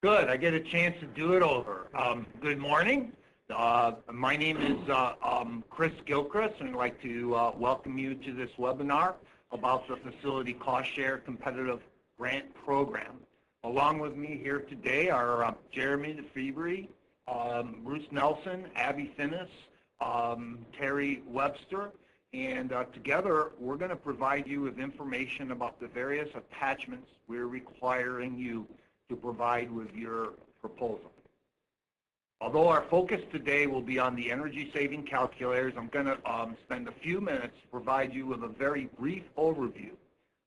Good. I get a chance to do it over. Good morning. My name is Chris Gilchrist, and I'd like to welcome you to this webinar about the Facility Cost Share Competitive Grant Program. Along with me here today are Jeremy DeFebvre, Bruce Nelson, Abby Finnis, Terry Webster, and together we're going to provide you with information about the various attachments we're requiring you to provide with your proposal. Although our focus today will be on the energy saving calculators, I'm going to spend a few minutes to provide you with a very brief overview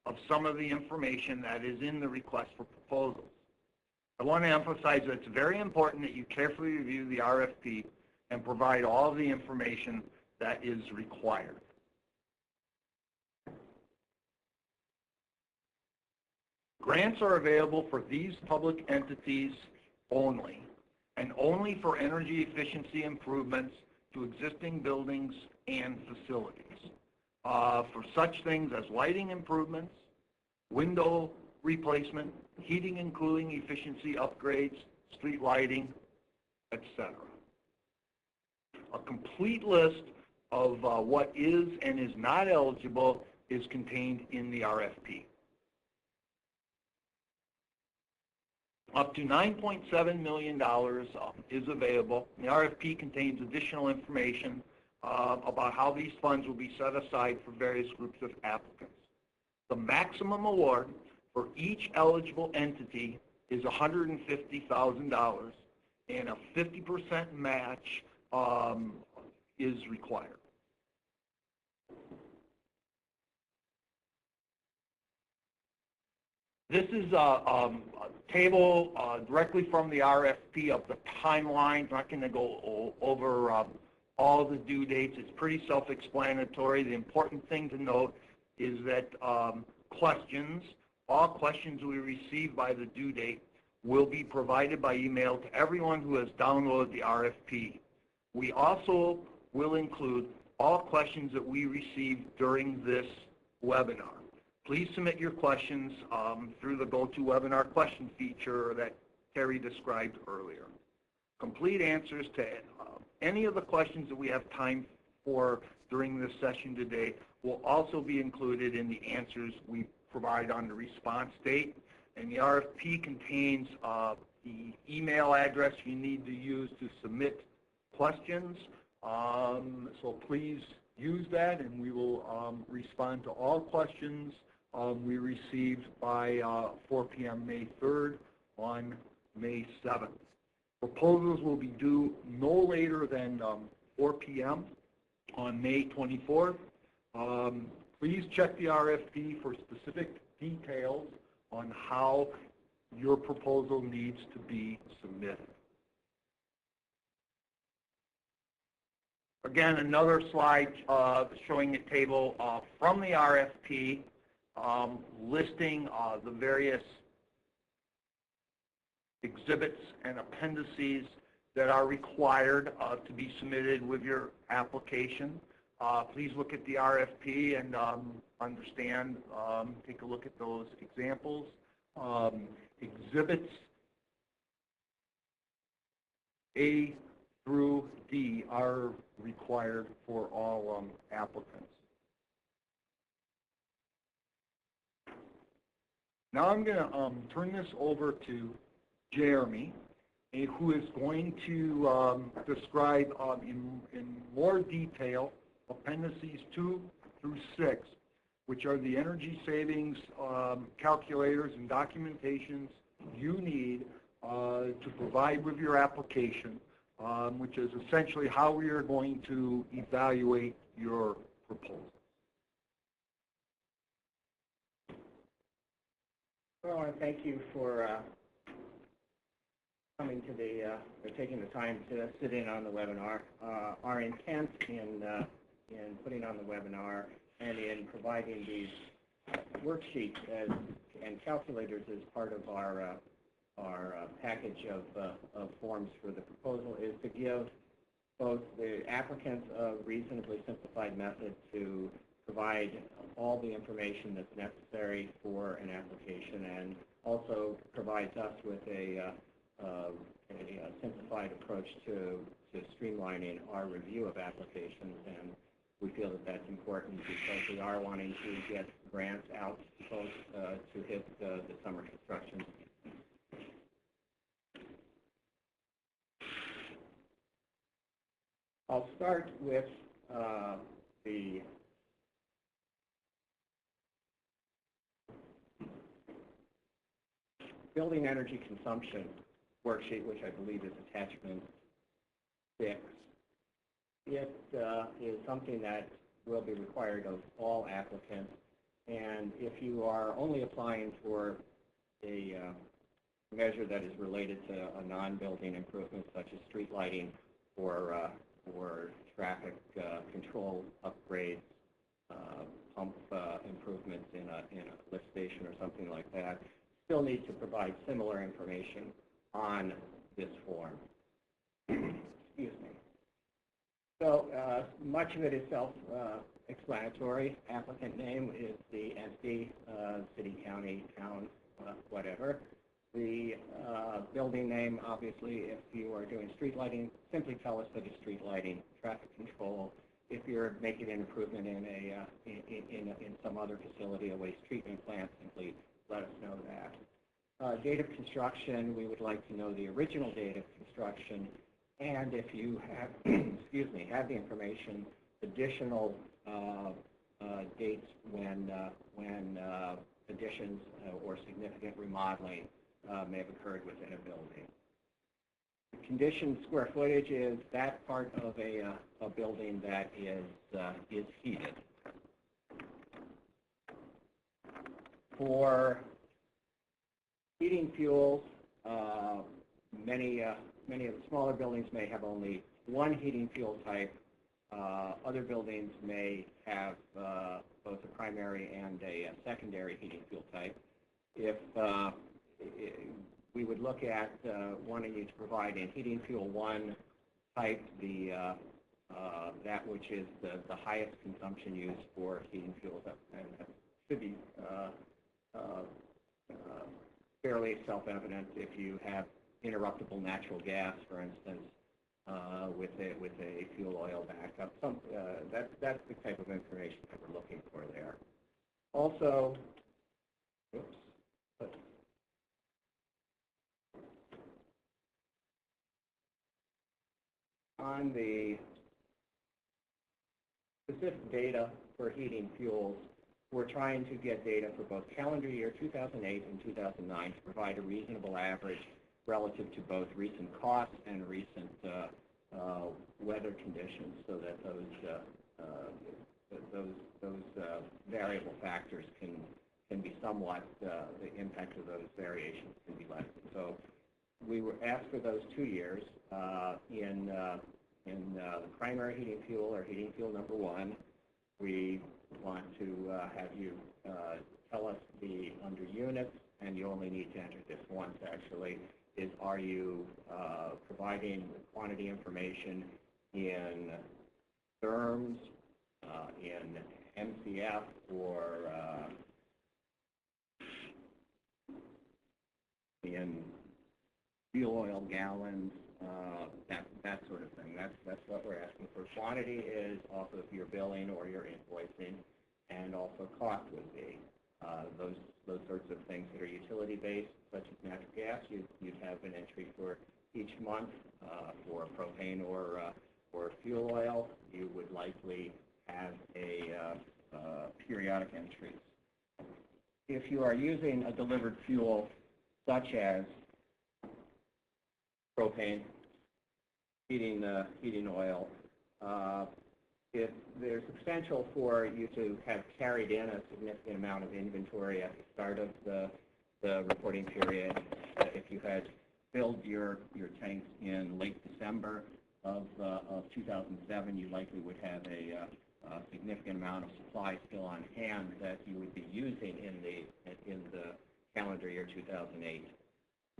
of some of the information that is in the request for proposals. I want to emphasize that it's very important that you carefully review the RFP and provide all of the information that is required. Grants are available for these public entities only, and only for energy efficiency improvements to existing buildings and facilities. For such things as lighting improvements, window replacement, heating and cooling efficiency upgrades, street lighting, etc. A complete list of what is and is not eligible is contained in the RFP. Up to $9.7 million is available. The RFP contains additional information about how these funds will be set aside for various groups of applicants. The maximum award for each eligible entity is $150,000, and a 50% match is required. This is a table directly from the RFP of the timelines. I'm not going to go over all the due dates. It's pretty self-explanatory. The important thing to note is that all questions we receive by the due date will be provided by email to everyone who has downloaded the RFP. We also will include all questions that we receive during this webinar. Please submit your questions through the GoToWebinar question feature that Terry described earlier. Complete answers to any of the questions that we have time for during this session today will also be included in the answers we provide on the response date. And the RFP contains the email address you need to use to submit questions. So please use that, and we will respond to all questions we received by 4 p.m. May 3rd on May 7th. Proposals will be due no later than 4 p.m. on May 24th. Please check the RFP for specific details on how your proposal needs to be submitted. Again, another slide showing a table from the RFP listing the various exhibits and appendices that are required to be submitted with your application. Please look at the RFP and understand, take a look at those examples. Exhibits A through D are required for all applicants. Now I'm going to turn this over to Jeremy, who is going to describe in more detail appendices 2 through 6, which are the energy savings calculators and documentations you need to provide with your application, which is essentially how we are going to evaluate your proposal. Well, I want to thank you for coming to or taking the time to sit in on the webinar. Our intent in putting on the webinar and in providing these worksheets and calculators as part of our package of forms for the proposal is to give both the applicants a reasonably simplified method to provide all the information that's necessary for an application, and also provides us with a a simplified approach to streamlining our review of applications, and we feel that that's important because we are wanting to get grants out to folks to hit the summer construction. I'll start with the building energy consumption worksheet, which I believe is attachment 6. It is something that will be required of all applicants, and if you are only applying for a measure that is related to a non-building improvement such as street lighting or traffic control upgrades, pump improvements in a lift station or something like that, still need to provide similar information on this form. Excuse me. So much of it is self-explanatory. Applicant name is the entity, city, county, town, whatever. The building name, obviously, if you are doing street lighting, simply tell us that it's street lighting. Traffic control. If you're making an improvement in some other facility, a waste treatment plant, simply let us know that. Date of construction, we would like to know the original date of construction, and if you have, excuse me, have the information, additional dates when additions or significant remodeling may have occurred within a building. The conditioned square footage is that part of a building that is heated. For heating fuels, many of the smaller buildings may have only one heating fuel type. Other buildings may have both a primary and a secondary heating fuel type. If we would look at wanting you to provide in heating fuel 1 type, that which is the highest consumption used for heating fuels, and that should be fairly self-evident if you have interruptible natural gas, for instance, with a fuel oil backup. That's the type of information that we're looking for there. Also, on the specific data for heating fuels, we're trying to get data for both calendar year 2008 and 2009 to provide a reasonable average relative to both recent costs and recent weather conditions, so that those variable factors can be somewhat, the impact of those variations can be lessened. So we were asked for those 2 years in the primary heating fuel or heating fuel number 1. We want to have you tell us the under units, and you only need to enter this once actually, is are you providing quantity information in therms, in MCF, or in fuel oil gallons, that sort of thing. That's what we're asking for. Quantity is also if you're billing or you're invoicing, and also cost would be. Those sorts of things that are utility-based, such as natural gas, you'd have an entry for each month. For propane or fuel oil, you would likely have a periodic entries. If you are using a delivered fuel, such as propane, heating oil, if there's a potential for you to have carried in a significant amount of inventory at the start of the reporting period, if you had filled your tanks in late December of 2007, you likely would have a significant amount of supply still on hand that you would be using in the calendar year 2008.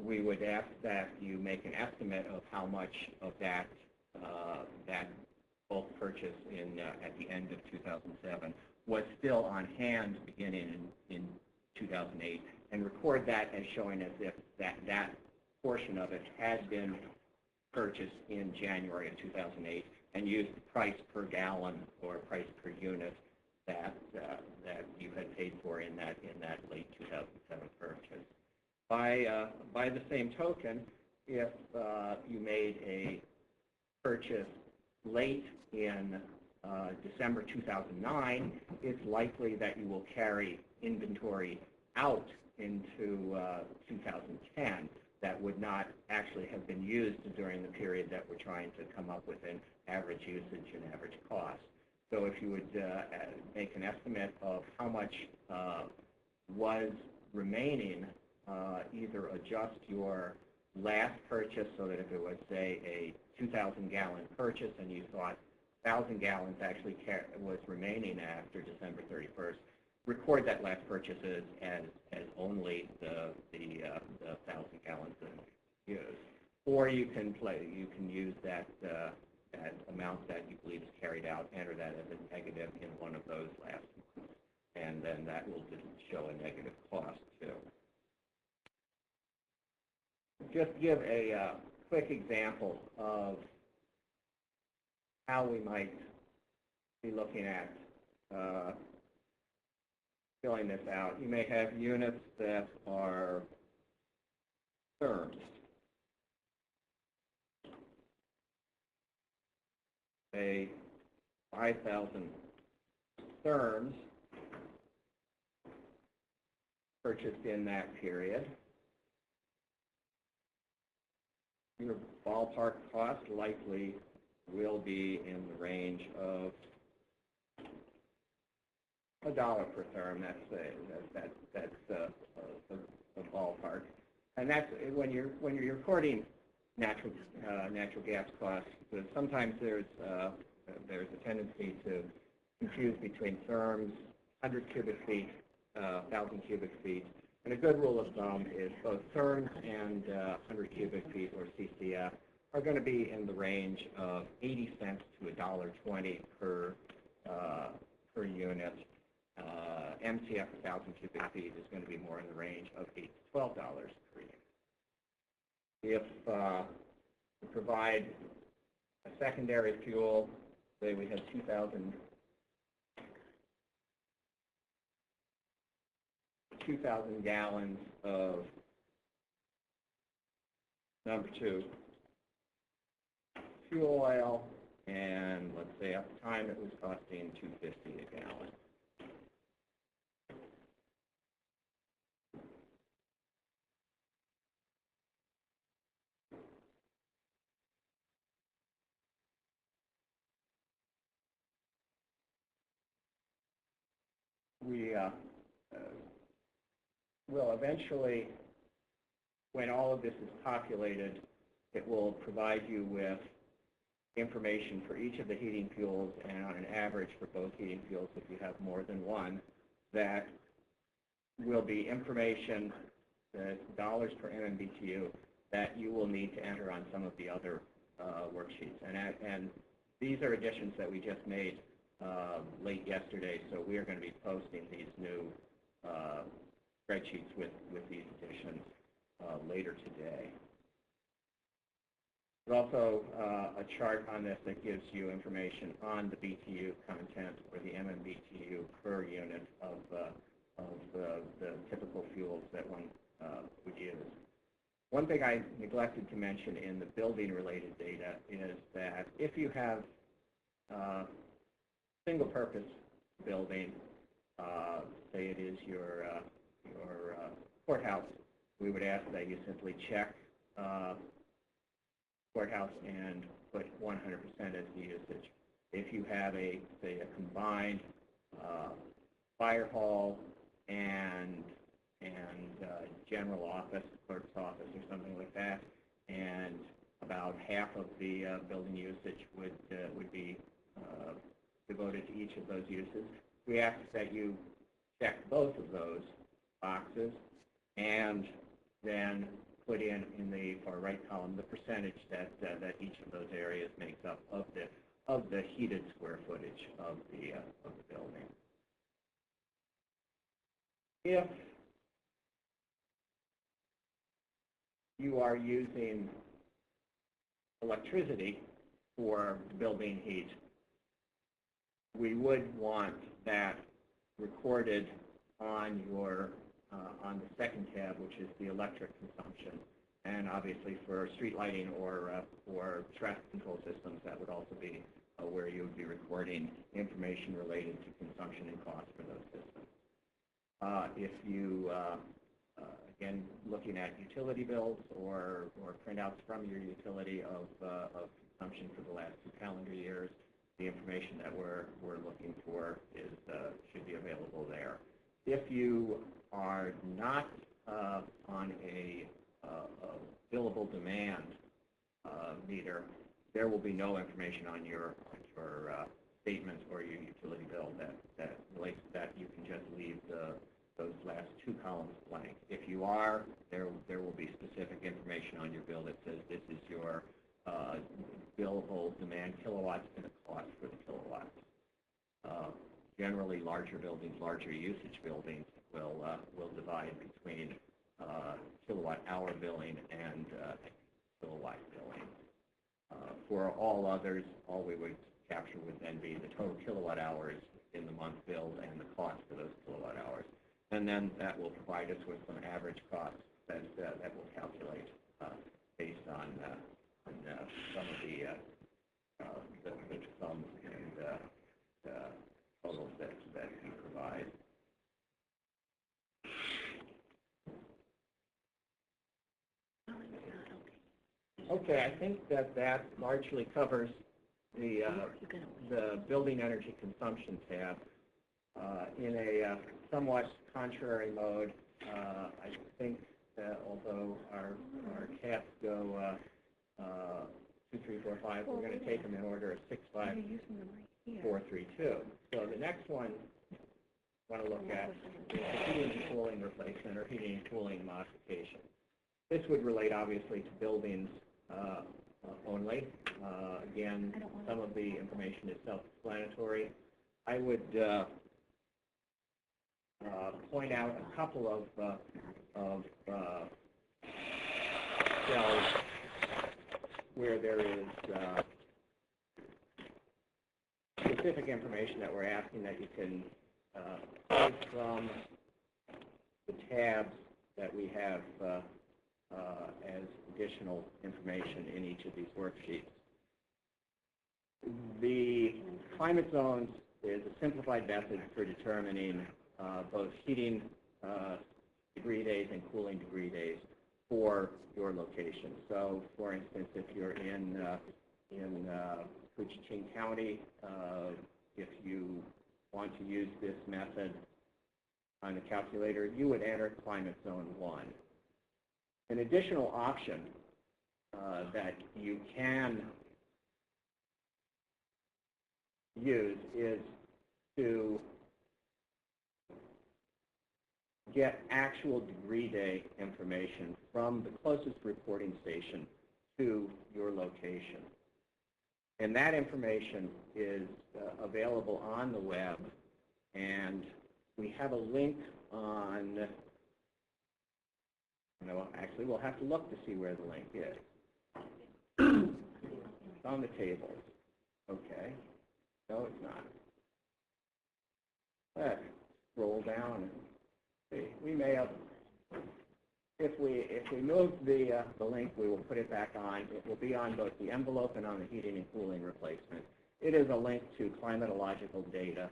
We would ask that you make an estimate of how much of that bulk purchase at the end of 2007 was still on hand beginning in 2008, and record that as showing as if that portion of it had been purchased in January of 2008 and used the price per gallon or price per unit that you had paid for in that late 2007 purchase. By the same token, if you made a purchase late in December 2009, it's likely that you will carry inventory out into 2010 that would not actually have been used during the period that we're trying to come up with an average usage and average cost. So if you would make an estimate of how much was remaining, either adjust your last purchase so that if it was, say, a 2,000-gallon purchase and you thought 1,000 gallons actually was remaining after December 31st, record that last purchase as only the 1,000 gallons that you used. Or you can use that amount that you believe is carried out, enter that as a negative in one of those last months, and then that will just show a negative cost too. Just give a quick example of how we might be looking at filling this out. You may have units that are therms. Say 5,000 therms purchased in that period. Your ballpark cost likely will be in the range of $1 per therm. That's the ballpark, and that's when you're recording natural gas costs. Because sometimes there's a tendency to confuse between therms, 100 cubic feet, 1,000 cubic feet. And a good rule of thumb is both therms and 100 cubic feet, or CCF, are going to be in the range of 80 cents to $1.20 per unit. MCF 1,000 cubic feet is going to be more in the range of $8 to $12 per unit. If we provide a secondary fuel, say we have 2,000 gallons of number 2 fuel oil, and let's say at the time it was costing $2.50 a gallon. We will eventually, when all of this is populated, it will provide you with information for each of the heating fuels, and on an average for both heating fuels, if you have more than one, that will be information, the dollars per MMBTU, that you will need to enter on some of the other worksheets. And these are additions that we just made late yesterday, so we are going to be posting these new spreadsheets with these additions later today. There's also a chart on this that gives you information on the BTU content, or the MMBTU per unit of the typical fuels that one would use. One thing I neglected to mention in the building-related data is that if you have single-purpose building, say it is your courthouse, we would ask that you simply check courthouse and put 100% as the usage. If you have say a combined fire hall and general office, clerk's office, or something like that, and about half of the building usage would be devoted to each of those uses, we ask that you check both of those boxes and then put in the far right column the percentage that each of those areas makes up of the heated square footage of the building. If you are using electricity for building heat, we would want that recorded on your on the second tab, which is the electric consumption. And obviously for street lighting or traffic control systems, that would also be where you would be recording information related to consumption and cost for those systems. If you, again, looking at utility bills or printouts from your utility of consumption for the last 2 calendar years, the information that we're looking for is should be available there. If you are not on a billable demand meter, there will be no information on your statements or your utility bill that relates to that. You can just leave those last 2 columns blank. If you are, there will be specific information on your bill that says this is your billable demand kilowatts and the cost for the kilowatts. Generally, larger buildings, larger usage buildings will divide between kilowatt-hour billing and kilowatt billing. For all others, all we would capture would then be the total kilowatt hours in the month billed and the cost for those kilowatt hours. And then that will provide us with some average costs that will calculate based on some of the sums and totals that we provide. Okay, I think that largely covers the building energy consumption tab. In a somewhat contrary mode, I think that although our tabs go 2, 3, 4, 5, we're going to take them in order of 6, 5, 4, 3, 2. So the next one I want to look at is the heating and cooling replacement or heating and cooling modification. This would relate obviously to buildings only. Again, some of the information is self-explanatory. I would point out a couple of cells where there is specific information that we're asking that you can pull from the tabs that we have as additional information in each of these worksheets. The climate zones is a simplified method for determining both heating degree days and cooling degree days for your location. So, for instance, if you're in Coochin County, if you want to use this method on the calculator, you would enter climate zone 1. An additional option that you can use is to get actual degree day information from the closest reporting station to your location. And that information is available on the web, and we have a link on, actually we'll have to look to see where the link is. It's on the table. Okay. No, it's not. Let's scroll down and see. We may have, if we move the link, we will put it back on. It will be on both the envelope and on the heating and cooling replacement. It is a link to climatological data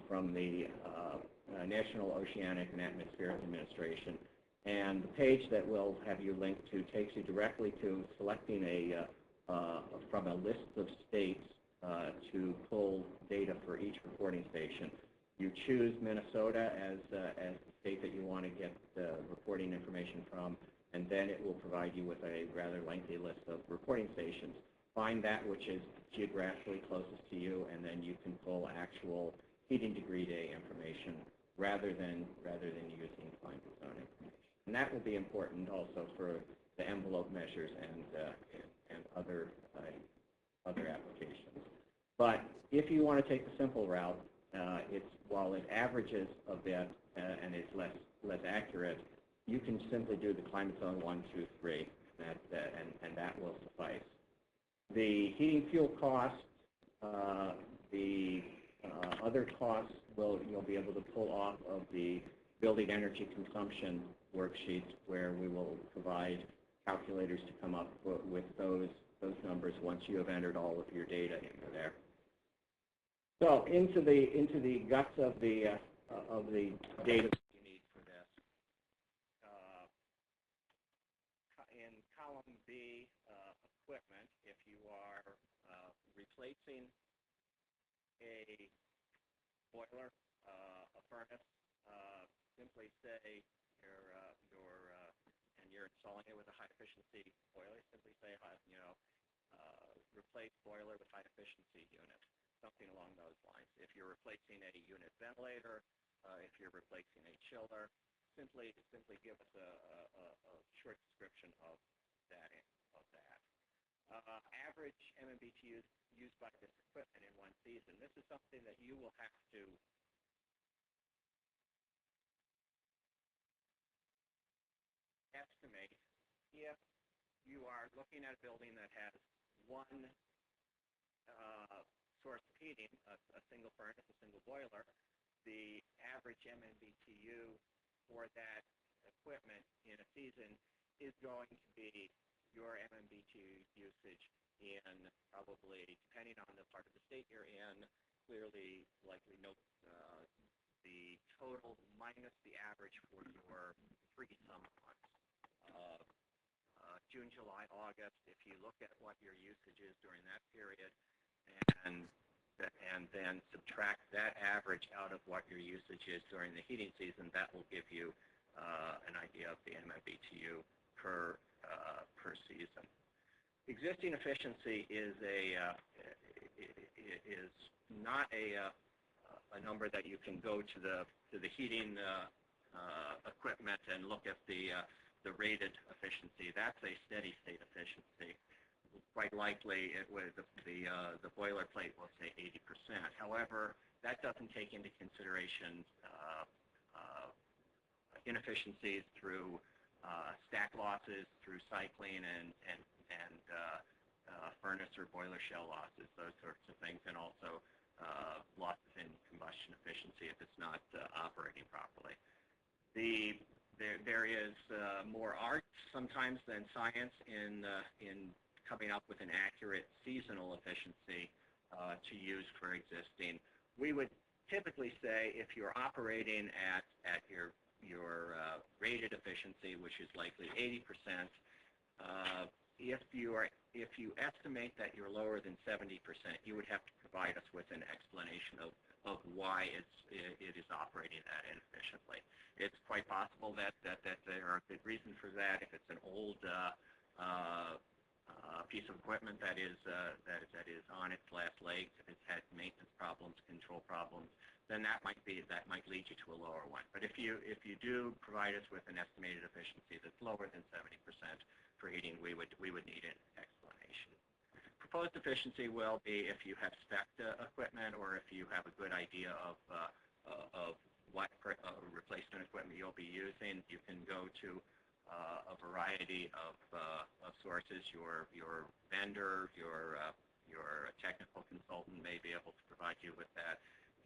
from the National Oceanic and Atmospheric Administration. And the page that we'll have you linked to takes you directly to selecting from a list of states to pull data for each reporting station. You choose Minnesota as the state that you want to get reporting information from, and then it will provide you with a rather lengthy list of reporting stations. Find that which is geographically closest to you, and then you can pull actual heating degree day information rather than using climate zone information. And that will be important also for the envelope measures and other applications. But if you want to take the simple route, while it averages a bit and is less accurate, you can simply do the climate zone 1, 2, 3, and that will suffice. The heating fuel costs, the other costs you'll be able to pull off of the building energy consumption worksheets, where we will provide calculators to come up with those numbers once you have entered all of your data into there. So into the guts of the data you need for this. In column B, equipment, if you are replacing a boiler, a furnace, simply say and you're installing it with a high efficiency boiler, simply say, replace boiler with high efficiency unit, something along those lines. If you're replacing a unit ventilator, if you're replacing a chiller, simply give us a short description of that. Average MMBTUs used by this equipment in one season. This is something that you will have to estimate if you are looking at a building that has one source of heating, a single furnace, a single boiler. The average MMBTU for that equipment in a season is going to be your MMBTU usage in probably, depending on the part of the state you're in, clearly likely the total minus the average for your pre-summer months. June, July, August, if you look at what your usage is during that period and then subtract that average out of what your usage is during the heating season, that will give you an idea of the MMBTU per season. Existing efficiency is not a number that you can go to the heating equipment and look at the rated efficiency. That's a steady state efficiency. Quite likely, the boilerplate will say 80%. However, that doesn't take into consideration inefficiencies through stack losses, through cycling, and furnace or boiler shell losses, those sorts of things, and also losses in combustion efficiency if it's not operating properly. There is more art sometimes than science in coming up with an accurate seasonal efficiency to use for existing. We would typically say if you're operating at your rated efficiency, which is likely 80%, if you estimate that you're lower than 70%, you would have to provide us with an explanation of why it is operating that inefficiently. It's quite possible that there are good reasons for that. If it's an old piece of equipment that is on its last legs, if it's had maintenance problems, control problems, then that might lead you to a lower one. But if you do provide us with an estimated efficiency that's lower than 70% for heating, we would need an explanation. Proposed efficiency will be if you have spec equipment or if you have a good idea of what replacement equipment you'll be using. You can go to a variety of sources. Your vendor, your technical consultant may be able to provide you with that.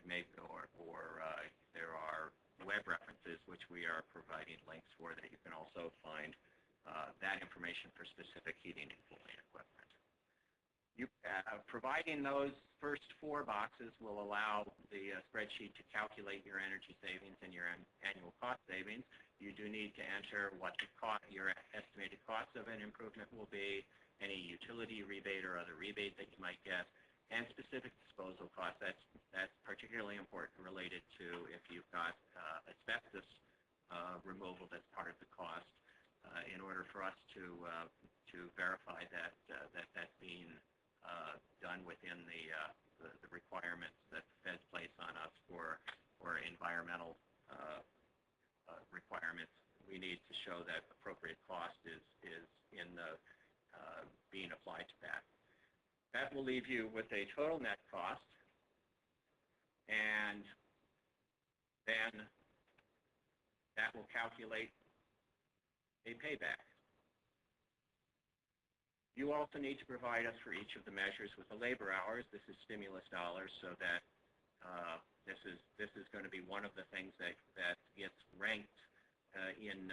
There are web references which we are providing links for that you can also find that information for specific heating and cooling equipment. Providing those first four boxes will allow the spreadsheet to calculate your energy savings and your annual cost savings. You do need to enter what your estimated cost of an improvement will be, any utility rebate or other rebate that you might get, and specific disposal costs. That's particularly important related to if you've got asbestos removal that's part of the cost. In order for us to verify that that's being done within the requirements that the feds place on us for environmental requirements, we need to show that appropriate cost is in being applied to that. That will leave you with a total net cost, and then that will calculate a payback. You also need to provide us for each of the measures with the labor hours. This is stimulus dollars, so that this is going to be one of the things that gets ranked in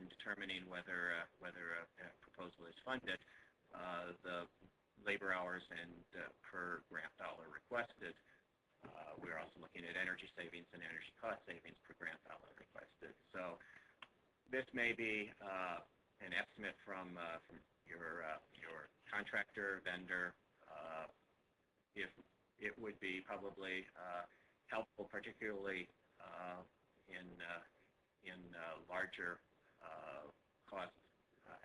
determining whether a proposal is funded. The labor hours and per grant dollar requested. We're also looking at energy savings and energy cost savings per grant dollar requested. So this may be an estimate from your contractor, vendor. If it would be probably helpful, particularly in larger cost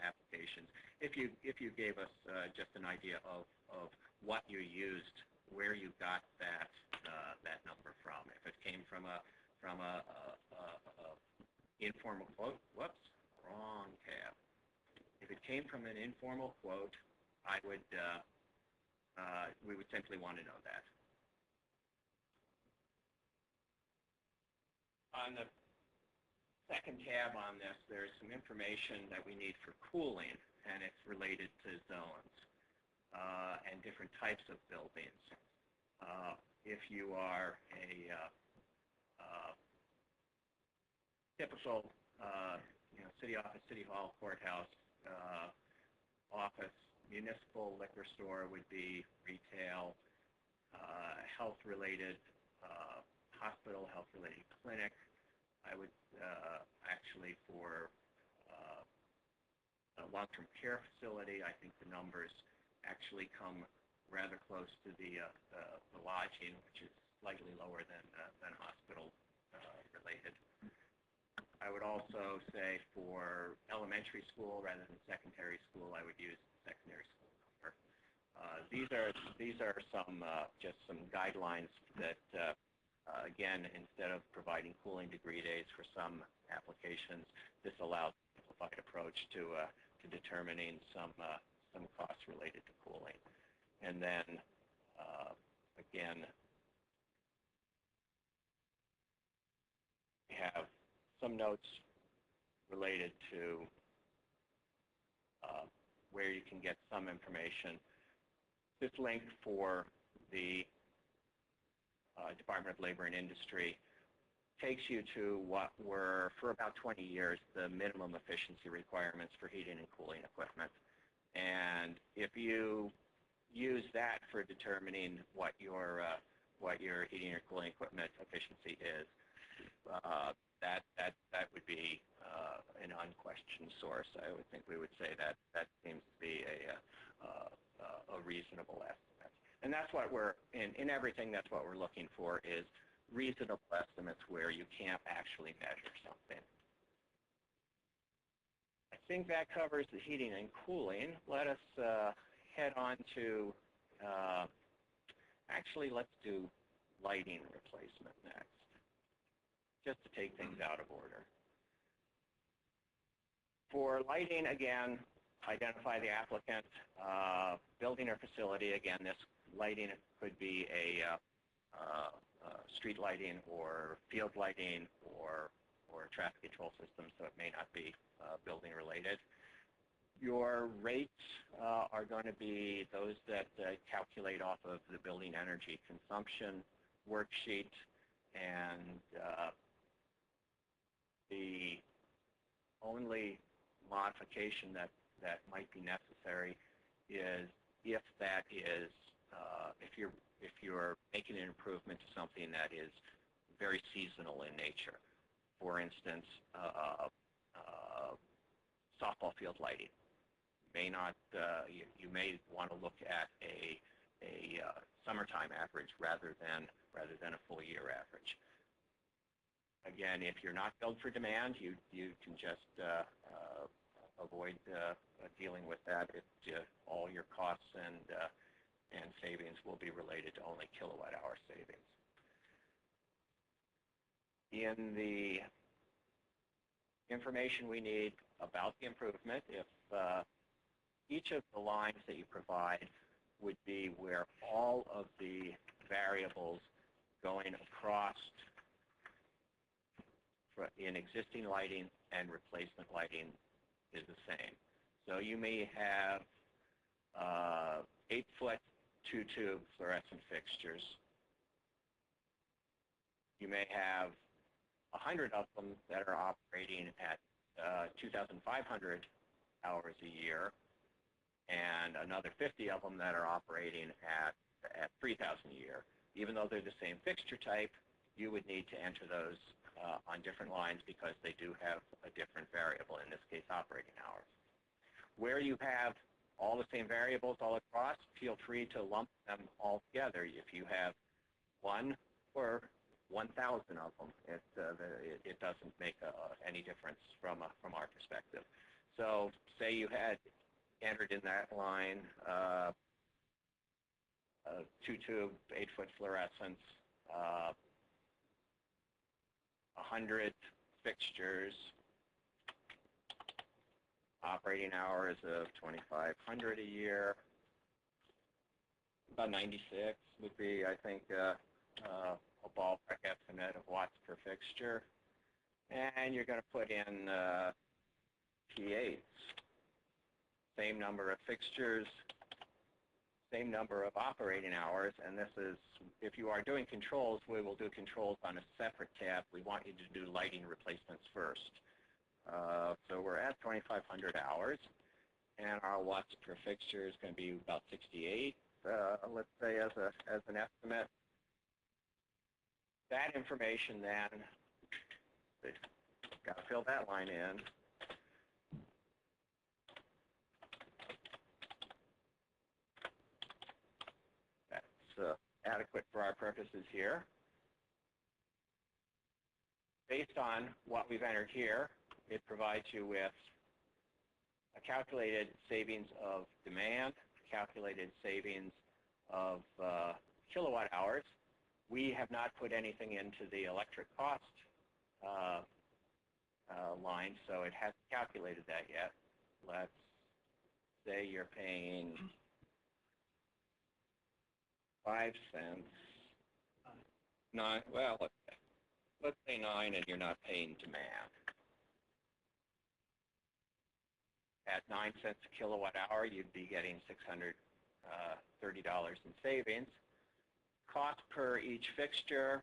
applications, if you gave us just an idea of what you used, where you got that number from. If it came from a informal quote, whoops, wrong tab. If it came from an informal quote, we would simply want to know that. On the second tab on this, there's some information that we need for cooling, and it's related to zones and different types of buildings. If you are a typical city office, city hall, courthouse, office, municipal liquor store would be retail, health-related hospital, health-related clinic. I would actually, for a long-term care facility, I think the numbers actually come rather close to the lodging, which is slightly lower than hospital related. I would also say for elementary school rather than secondary school, I would use secondary school number. These are some just some guidelines that again, instead of providing cooling degree days for some applications, this allows a simplified approach to determining some costs related to cooling. And then again, we have some notes related to where you can get some information. This link for the Department of Labor and Industry takes you to what were, for about 20 years, the minimum efficiency requirements for heating and cooling equipment. And if you use that for determining what your heating or cooling equipment efficiency is, that would be an unquestioned source. I would think we would say that seems to be a reasonable estimate. And that's what we're, in everything, that's what we're looking for, is reasonable estimates where you can't actually measure something. I think that covers the heating and cooling. Let us head on to, actually, let's do lighting replacement next, just to take things out of order. For lighting, again, identify the applicant, building or facility. Again, this lighting could be a street lighting or field lighting or traffic control system, so it may not be building related. Your rates are going to be those that calculate off of the building energy consumption worksheet, and the only modification that might be necessary is if that is if you're making an improvement to something that is very seasonal in nature. For instance, softball field lighting. You may want to look at a summertime average rather than a full year average. Again, if you're not billed for demand, you can just avoid dealing with that. All your costs and savings will be related to only kilowatt hour savings. In the information we need about the improvement, if each of the lines that you provide would be where all of the variables going across in existing lighting and replacement lighting is the same. So you may have 8-foot 2-tube fluorescent fixtures. You may have 100 of them that are operating at 2,500 hours a year, and another 50 of them that are operating at 3,000 a year. Even though they're the same fixture type, you would need to enter those on different lines because they do have a different variable, in this case operating hours. Where you have all the same variables all across, feel free to lump them all together. If you have one or 1,000 of them, it doesn't make any difference from our perspective. So say you had entered in that line 2-tube, 8-foot fluorescents, 100 fixtures, operating hours of 2,500 a year, about 96 would be, I think, a ballpark estimate of watts per fixture. And you're going to put in P8s. Same number of fixtures, same number of operating hours, and this is, if you are doing controls, we will do controls on a separate tab. We want you to do lighting replacements first. So we're at 2,500 hours, and our watts per fixture is going to be about 68, let's say, as an estimate. That information then, got to fill that line in. That's adequate for our purposes here. Based on what we've entered here, it provides you with a calculated savings of demand, calculated savings of kilowatt hours. We have not put anything into the electric cost line, so it hasn't calculated that yet. Let's say you're paying 5 cents. Well, let's say 9, and you're not paying demand. At 9 cents a kilowatt hour, you'd be getting $630 in savings. Cost per each fixture,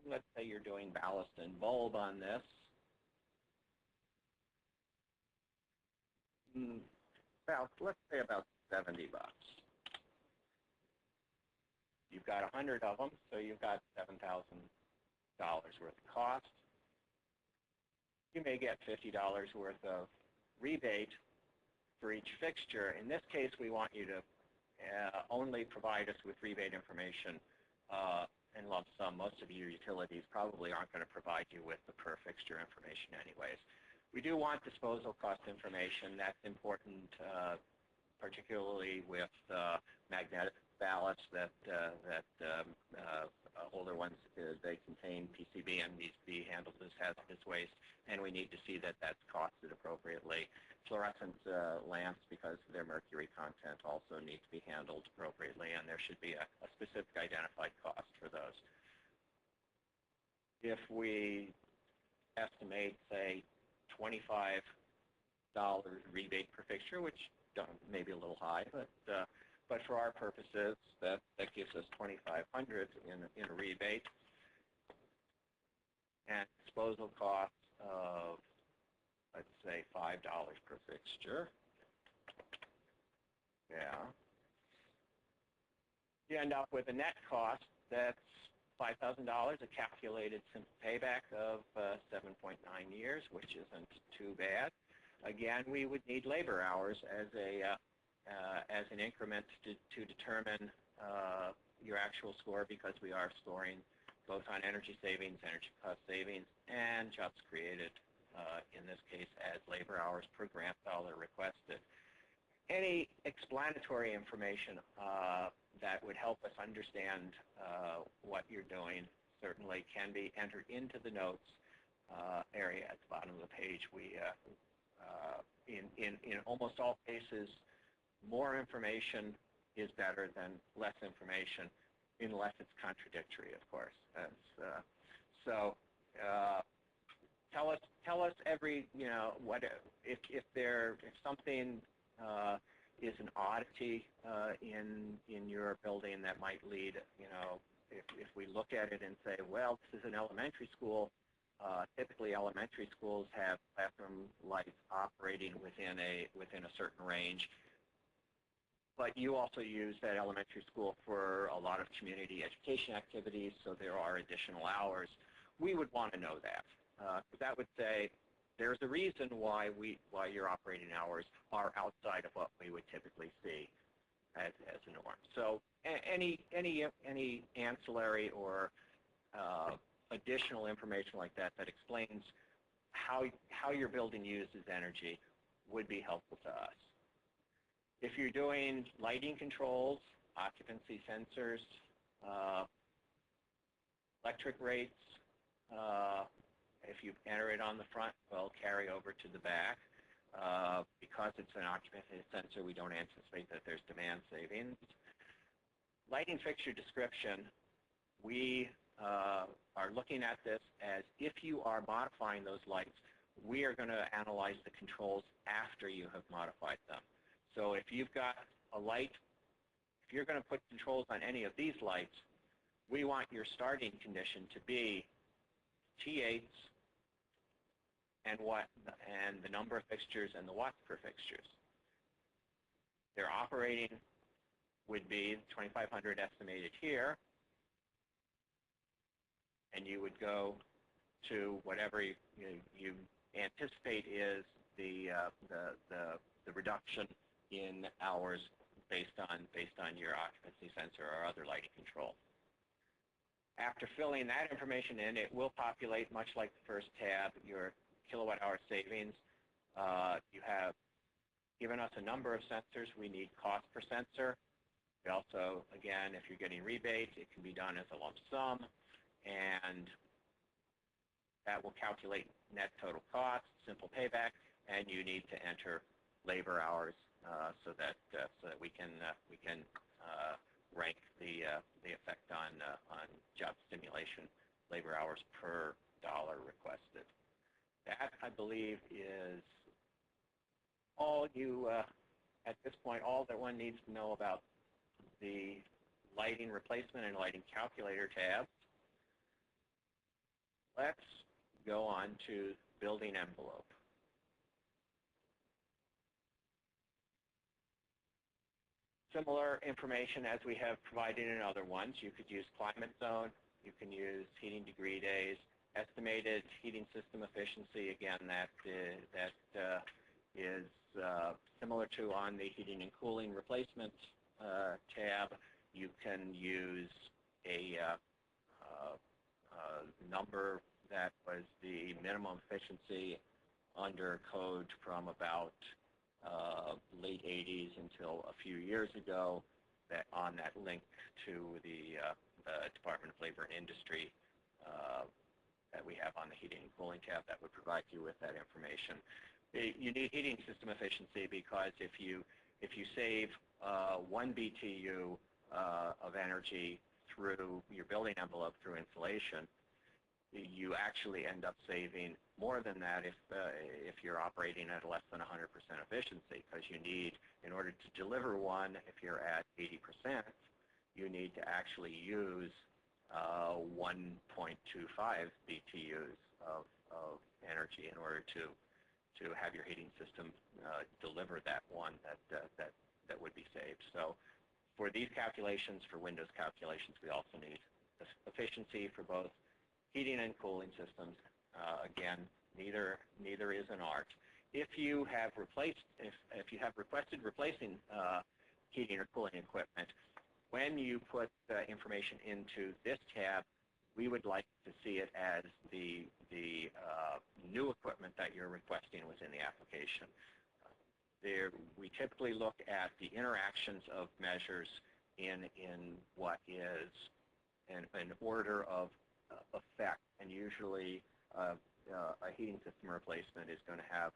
let's say you're doing ballast and bulb on this. Well, let's say about $70. You've got 100 of them, so you've got $7,000 worth of cost. You may get $50 worth of rebate for each fixture. In this case, we want you to only provide us with rebate information in lump sum. Most of your utilities probably aren't going to provide you with the per fixture information anyways. We do want disposal cost information. That's important, particularly with magnetic ballasts that older ones, they contain PCB and needs to be handled as hazardous waste, and we need to see that that's costed appropriately. Fluorescent lamps, because of their mercury content, also need to be handled appropriately, and there should be a specific identified cost for those. If we estimate, say, $25 rebate per fixture, which may be a little high, but for our purposes, that gives us $2,500 in a rebate, and disposal costs of, let's say, $5 per fixture. Yeah. You end up with a net cost that's $5,000, a calculated simple payback of 7.9 years, which isn't too bad. Again, we would need labor hours as an increment to determine your actual score, because we are scoring both on energy savings, energy cost savings, and jobs created, in this case, as labor hours per grant dollar requested. Any explanatory information that would help us understand what you're doing certainly can be entered into the notes area at the bottom of the page. We, in almost all cases, more information is better than less information, unless it's contradictory, of course. tell us every, what if something is an oddity in your building that might lead, if we look at it and say, well, this is an elementary school, typically elementary schools have classroom lights operating within a certain range, but you also use that elementary school for a lot of community education activities, so there are additional hours. We would want to know that, because that would say there's a reason why your operating hours are outside of what we would typically see as a norm. So any ancillary or additional information like that that explains how your building uses energy would be helpful to us. If you're doing lighting controls, occupancy sensors, electric rates, if you enter it on the front, we'll carry over to the back. Because it's an occupancy sensor, we don't anticipate that there's demand savings. Lighting fixture description, we are looking at this as if you are modifying those lights, we are going to analyze the controls after you have modified them. So if you've got a light, if you're going to put controls on any of these lights, we want your starting condition to be T8s and the number of fixtures and the watts per fixtures. Their operating would be 2,500 estimated here, and you would go to whatever you anticipate is the reduction in hours based on your occupancy sensor or other lighting control. After filling that information in, it will populate, much like the first tab, your kilowatt-hour savings. You have given us a number of sensors. We need cost per sensor. We also, again, if you're getting rebates, it can be done as a lump sum, and that will calculate net total cost, simple payback, and you need to enter labor hours so that we can rank the effect on job stimulation labor hours per dollar requested. That, I believe, is all you, at this point, all that one needs to know about the lighting replacement and lighting calculator tabs. Let's go on to building envelope. Similar information as we have provided in other ones. You could use climate zone. You can use heating degree days. Estimated heating system efficiency, again, that is similar to on the heating and cooling replacement tab. You can use a number that was the minimum efficiency under code from about late 80s until a few years ago, that on that link to the Department of Labor and Industry that we have on the heating and cooling tab that would provide you with that information. You need heating system efficiency because if you save 1 BTU of energy through your building envelope through insulation, you actually end up saving more than that if you're operating at less than 100% efficiency, because you need, in order to deliver one, if you're at 80%, you need to actually use 1.25 BTUs of energy in order to have your heating system deliver that one that would be saved. So for these calculations, for Windows calculations, we also need efficiency for both heating and cooling systems. Again, neither is an art. If you have requested replacing heating or cooling equipment, when you put information into this tab, we would like to see it as the new equipment that you're requesting within the application. We typically look at the interactions of measures in what is an order of effect, and usually a heating system replacement is going to have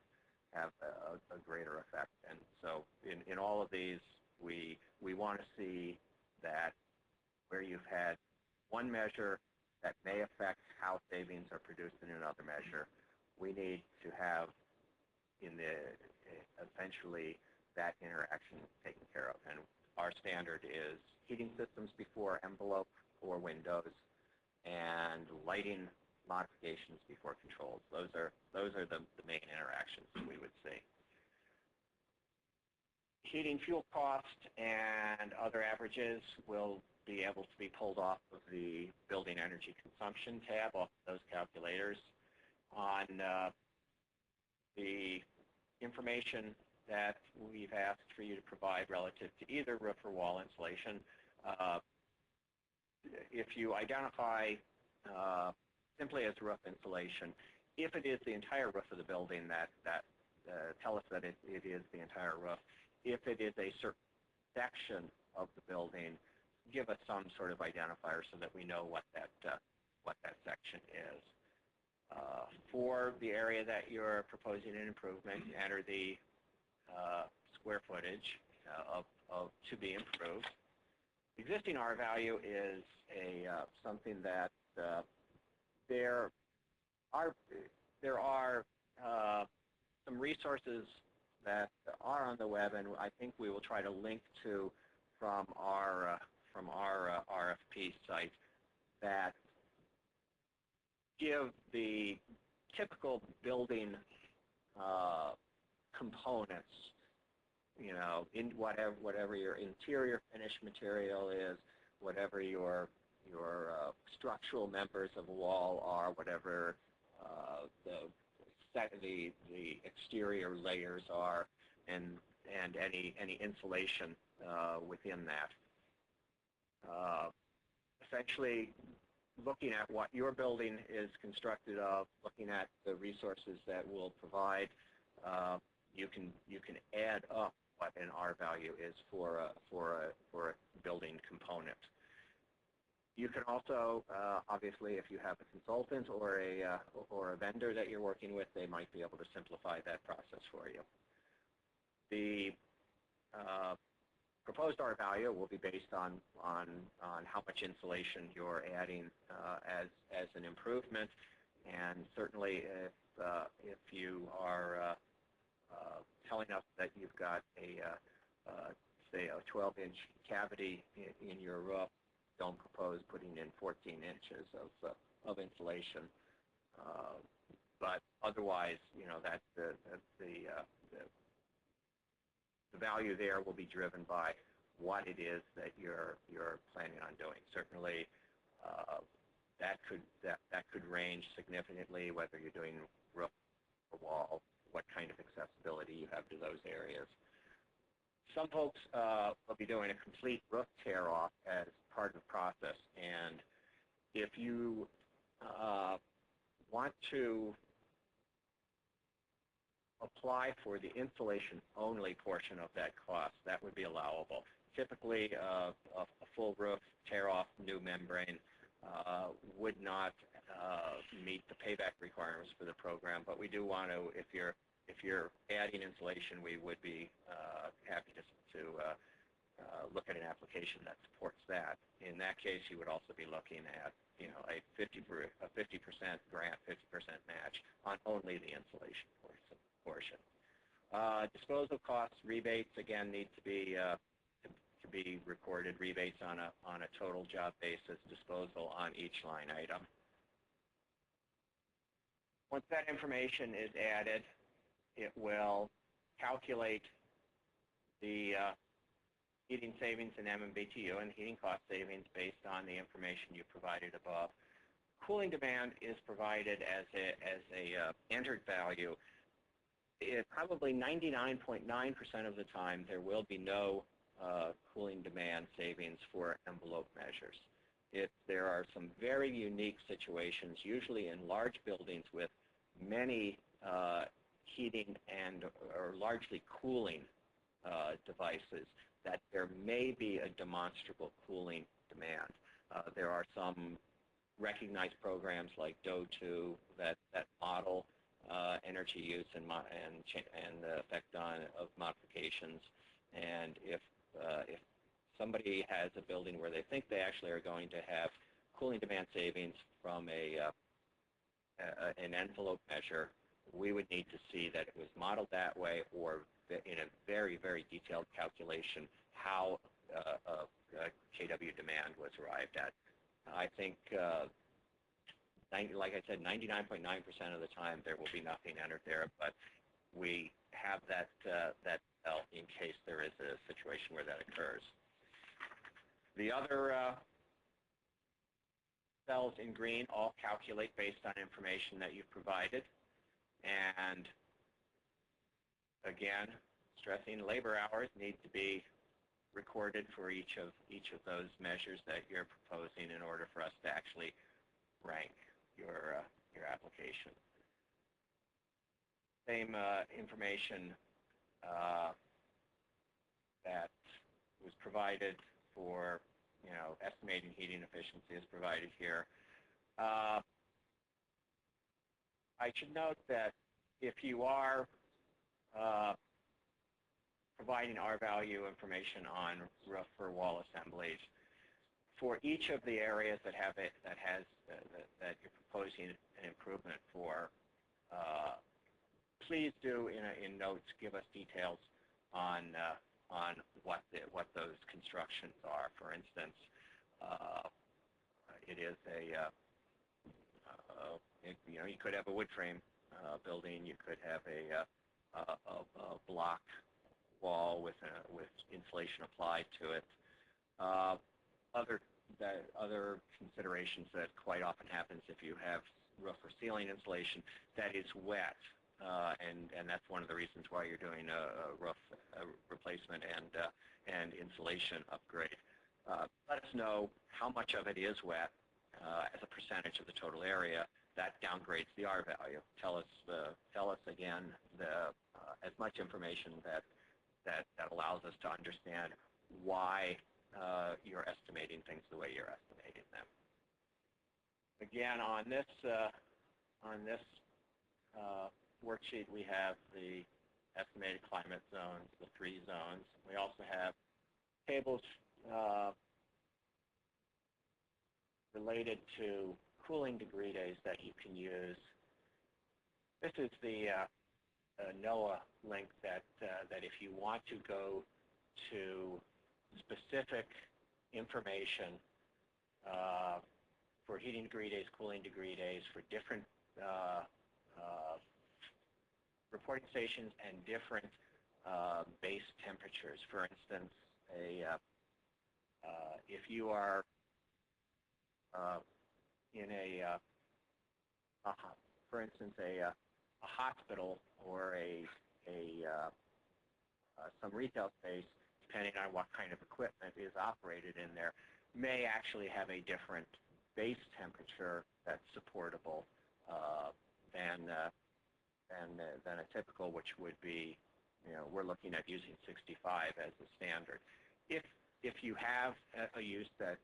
a greater effect. And so in all of these, we want to see that where you've had one measure that may affect how savings are produced in another measure, we need to have essentially that interaction taken care of. And our standard is heating systems before envelope or windows, and lighting modifications before controls. Those are the main interactions we would see. Heating fuel cost and other averages will be able to be pulled off of the building energy consumption tab, off those calculators. On the information that we've asked for you to provide relative to either roof or wall insulation, if you identify simply as roof insulation, if it is the entire roof of the building, tell us that it is the entire roof. If it is a certain section of the building, give us some sort of identifier so that we know what that section is. For the area that you're proposing an improvement, enter the square footage of to be improved. Existing R value is something that there are some resources that are on the web, and I think we will try to link to from our RFP site that give the typical building components, you know, in whatever your interior finish material is, whatever your structural members of a wall are, whatever the exterior layers are, and any insulation within that. Essentially, looking at what your building is constructed of, looking at the resources that will provide, you can add up what an R value is for a building component. You can also, obviously, if you have a consultant or a vendor that you're working with, they might be able to simplify that process for you. The proposed R value will be based on how much insulation you're adding as an improvement, and certainly if you are telling us that you've got say a 12-inch cavity in your roof, don't propose putting in 14 inches of insulation. But otherwise, you know, that the value there will be driven by what it is that you're planning on doing. Certainly, that could range significantly, whether you're doing roof or wall, what kind of accessibility you have to those areas. Some folks will be doing a complete roof tear-off as part of the process, and if you want to apply for the insulation-only portion of that cost, that would be allowable. Typically, a full roof tear-off new membrane would not meet the payback requirements for the program, but we do want to, if you're adding insulation, we would be happy to look at an application that supports that. In that case, you would also be looking at, you know, a 50% grant, 50% match on only the insulation portion. Disposal costs, rebates, again, need to be recorded. Rebates on a total job basis, disposal on each line item. Once that information is added, it will calculate the heating savings in MMBTU and heating cost savings based on the information you provided above. Cooling demand is provided as a entered value. Probably 99.9% of the time, there will be no cooling demand savings for envelope measures. There are some very unique situations, usually in large buildings with many heating or largely cooling devices, that there may be a demonstrable cooling demand. There are some recognized programs like DOE2 that model energy use and the effect of modifications. And if somebody has a building where they think they actually are going to have cooling demand savings from an envelope measure, we would need to see that it was modeled that way, or in a very, very detailed calculation how KW demand was arrived at. I think, like I said, 99.9% of the time there will be nothing entered there, but we have that cell in case there is a situation where that occurs. The other cells in green all calculate based on information that you've provided. And again, stressing labor hours need to be recorded for each of those measures that you're proposing in order for us to actually rank your application. Same information that was provided for, estimating heating efficiency is provided here. I should note that if you are providing R-value information on roof or wall assemblies, for each of the areas that that you're proposing an improvement for, please do in notes give us details on what those constructions are. For instance, it is you could have a wood frame building. You could have a block wall with insulation applied to it. Other considerations that quite often happens if you have roof or ceiling insulation that is wet, and that's one of the reasons why you're doing a roof replacement and insulation upgrade. Let us know how much of it is wet as a percentage of the total area. That downgrades the R value. Tell us again as much information that allows us to understand why you're estimating things the way you're estimating them. Again, on this worksheet, we have the estimated climate zones, the 3 zones. We also have tables related to cooling degree days that you can use. This is the NOAA link that if you want to go to specific information for heating degree days, cooling degree days, for different reporting stations and different base temperatures. For instance, if you are in for instance, a hospital or some retail space, depending on what kind of equipment is operated in there, may actually have a different base temperature that's supportable than a typical, which would be, we're looking at using 65 as a standard. If you have a use that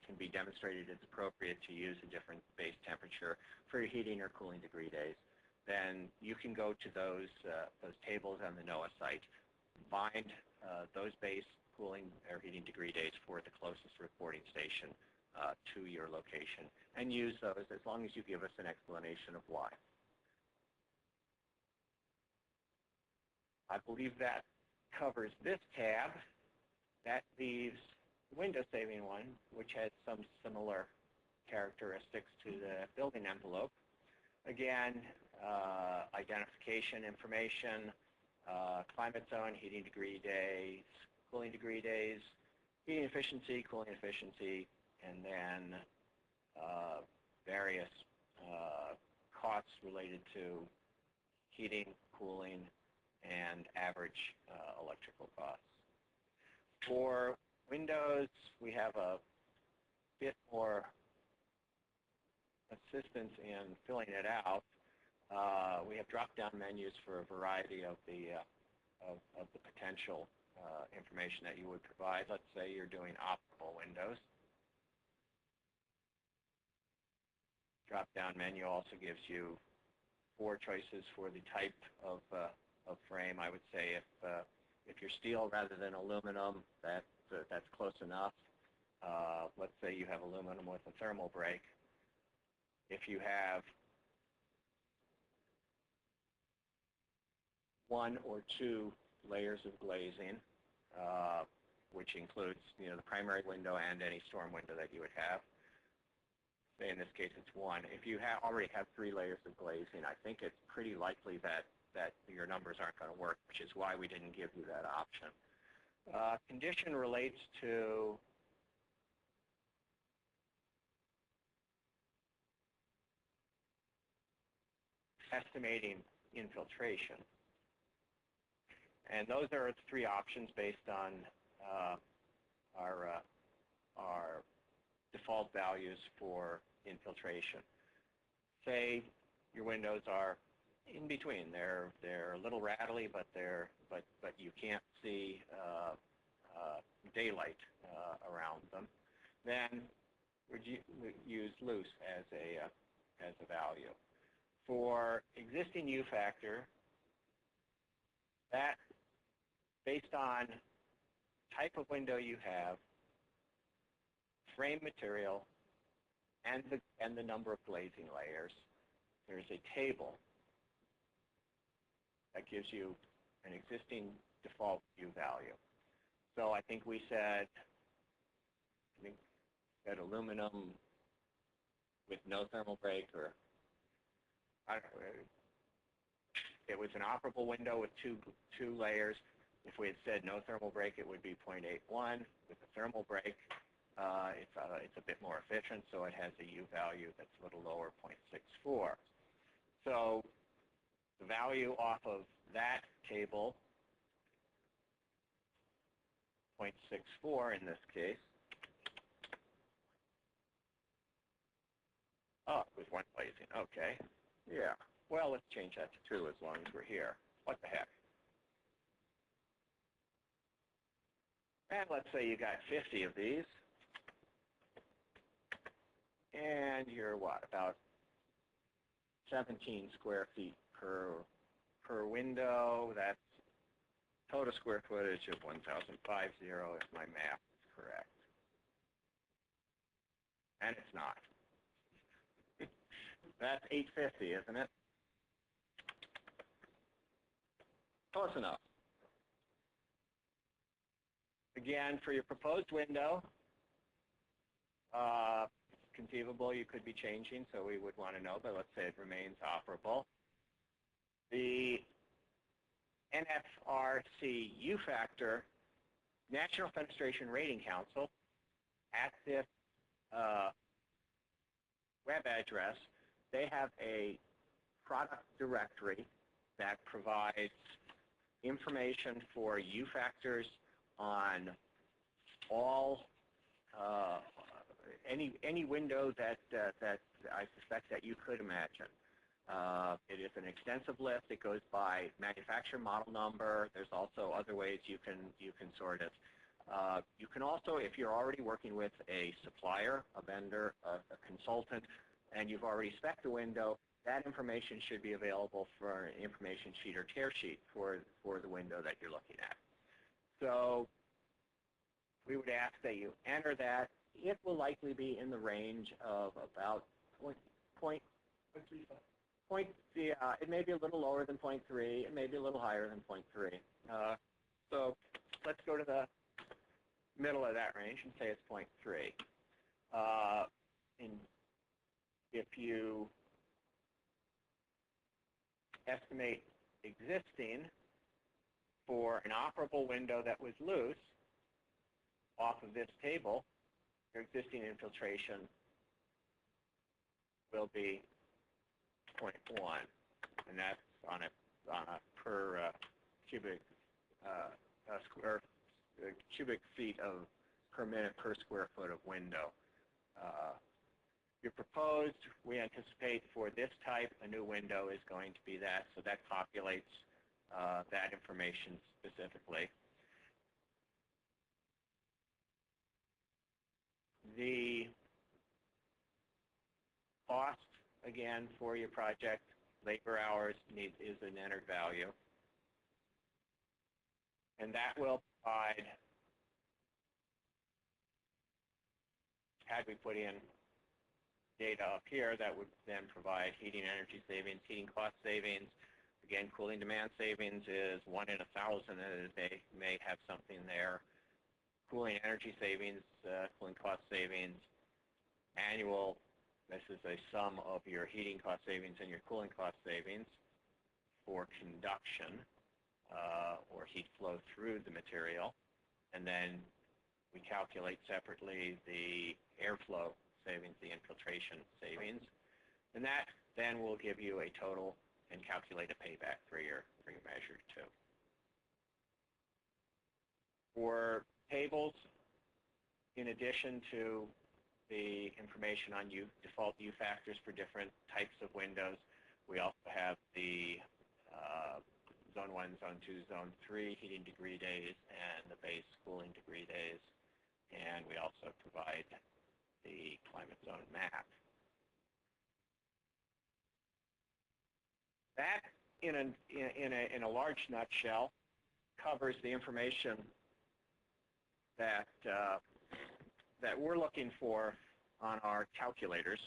can be demonstrated it's appropriate to use a different base temperature for your heating or cooling degree days, then you can go to those tables on the NOAA site, find those base cooling or heating degree days for the closest reporting station to your location, and use those as long as you give us an explanation of why. I believe that covers this tab. That leaves the window saving one, which has some similar characteristics to the building envelope. Again, identification information, climate zone, heating degree days, cooling degree days, heating efficiency, cooling efficiency, and then various costs related to heating, cooling, and average electrical costs. For windows, we have a bit more assistance in filling it out. We have drop-down menus for a variety of the potential information that you would provide. Let's say you're doing operable windows. Drop-down menu also gives you 4 choices for the type of frame. I would say if you're steel rather than aluminum, that's close enough. Let's say you have aluminum with a thermal break. If you have 1 or 2 layers of glazing, which includes, you know, the primary window and any storm window that you would have. Say in this case it's 1. If you already have 3 layers of glazing, I think it's pretty likely that your numbers aren't going to work, which is why we didn't give you that option. Condition relates to estimating infiltration. And those are the 3 options based on our default values for infiltration. Say your windows are in between. They're a little rattly, but you can't see daylight around them. Then we use loose as a value. For existing U factor, that based on type of window you have, frame material, and the number of glazing layers, there's a table that gives you an existing default U value. So I think we said, aluminum with no thermal break, or I don't know, it was an operable window with two layers. If we had said no thermal break, it would be 0.81. With the thermal break, it's a bit more efficient, so it has a U value that's a little lower, 0.64. So the value off of that table, 0.64 in this case. Oh, with 1 glazing. Okay. Yeah. Well, let's change that to 2 as long as we're here. What the heck? And let's say you got 50 of these. And you're what? About 17 square feet per window. That's total square footage of 1,050 if my math is correct. And it's not. That's 850, isn't it? Close enough. Again, for your proposed window, conceivable you could be changing, so we would want to know, but let's say it remains operable. The NFRC U factor, National Fenestration Rating Council, at this web address, they have a product directory that provides information for U factors on all any window that I suspect that you could imagine. It is an extensive list. It goes by manufacturer model number. There's also other ways you can sort it. You can also, if you're already working with a supplier, a vendor, a consultant, and you've already spec'd the window, that information should be available for an information sheet or tear sheet for the window that you're looking at. So we would ask that you enter that. It will likely be in the range of about it may be a little lower than 0.3. It may be a little higher than 0.3. So let's go to the middle of that range and say it's 0.3. And if you estimate existing for an operable window that was loose off of this table, your existing infiltration will be 0.1, and that's on a per cubic feet per minute per square foot of window. Your proposed, we anticipate for this type, a new window is going to be that, so that populates that information specifically. The cost, again, for your project, labor hours is an entered value. And that will provide, had we put in data up here, that would then provide heating energy savings, heating cost savings, Again, cooling demand savings is 1 in 1,000, and they may have something there. Cooling energy savings, cooling cost savings, annual, this is a sum of your heating cost savings and your cooling cost savings for conduction or heat flow through the material. And then we calculate separately the airflow savings, the infiltration savings. And that then will give you a total and calculate a payback for your measure too. For tables, in addition to the information on default U factors for different types of windows, we also have the Zone 1, Zone 2, Zone 3 heating degree days and the base cooling degree days. And we also provide the climate zone map. That, in a large nutshell, covers the information that that we're looking for on our calculators.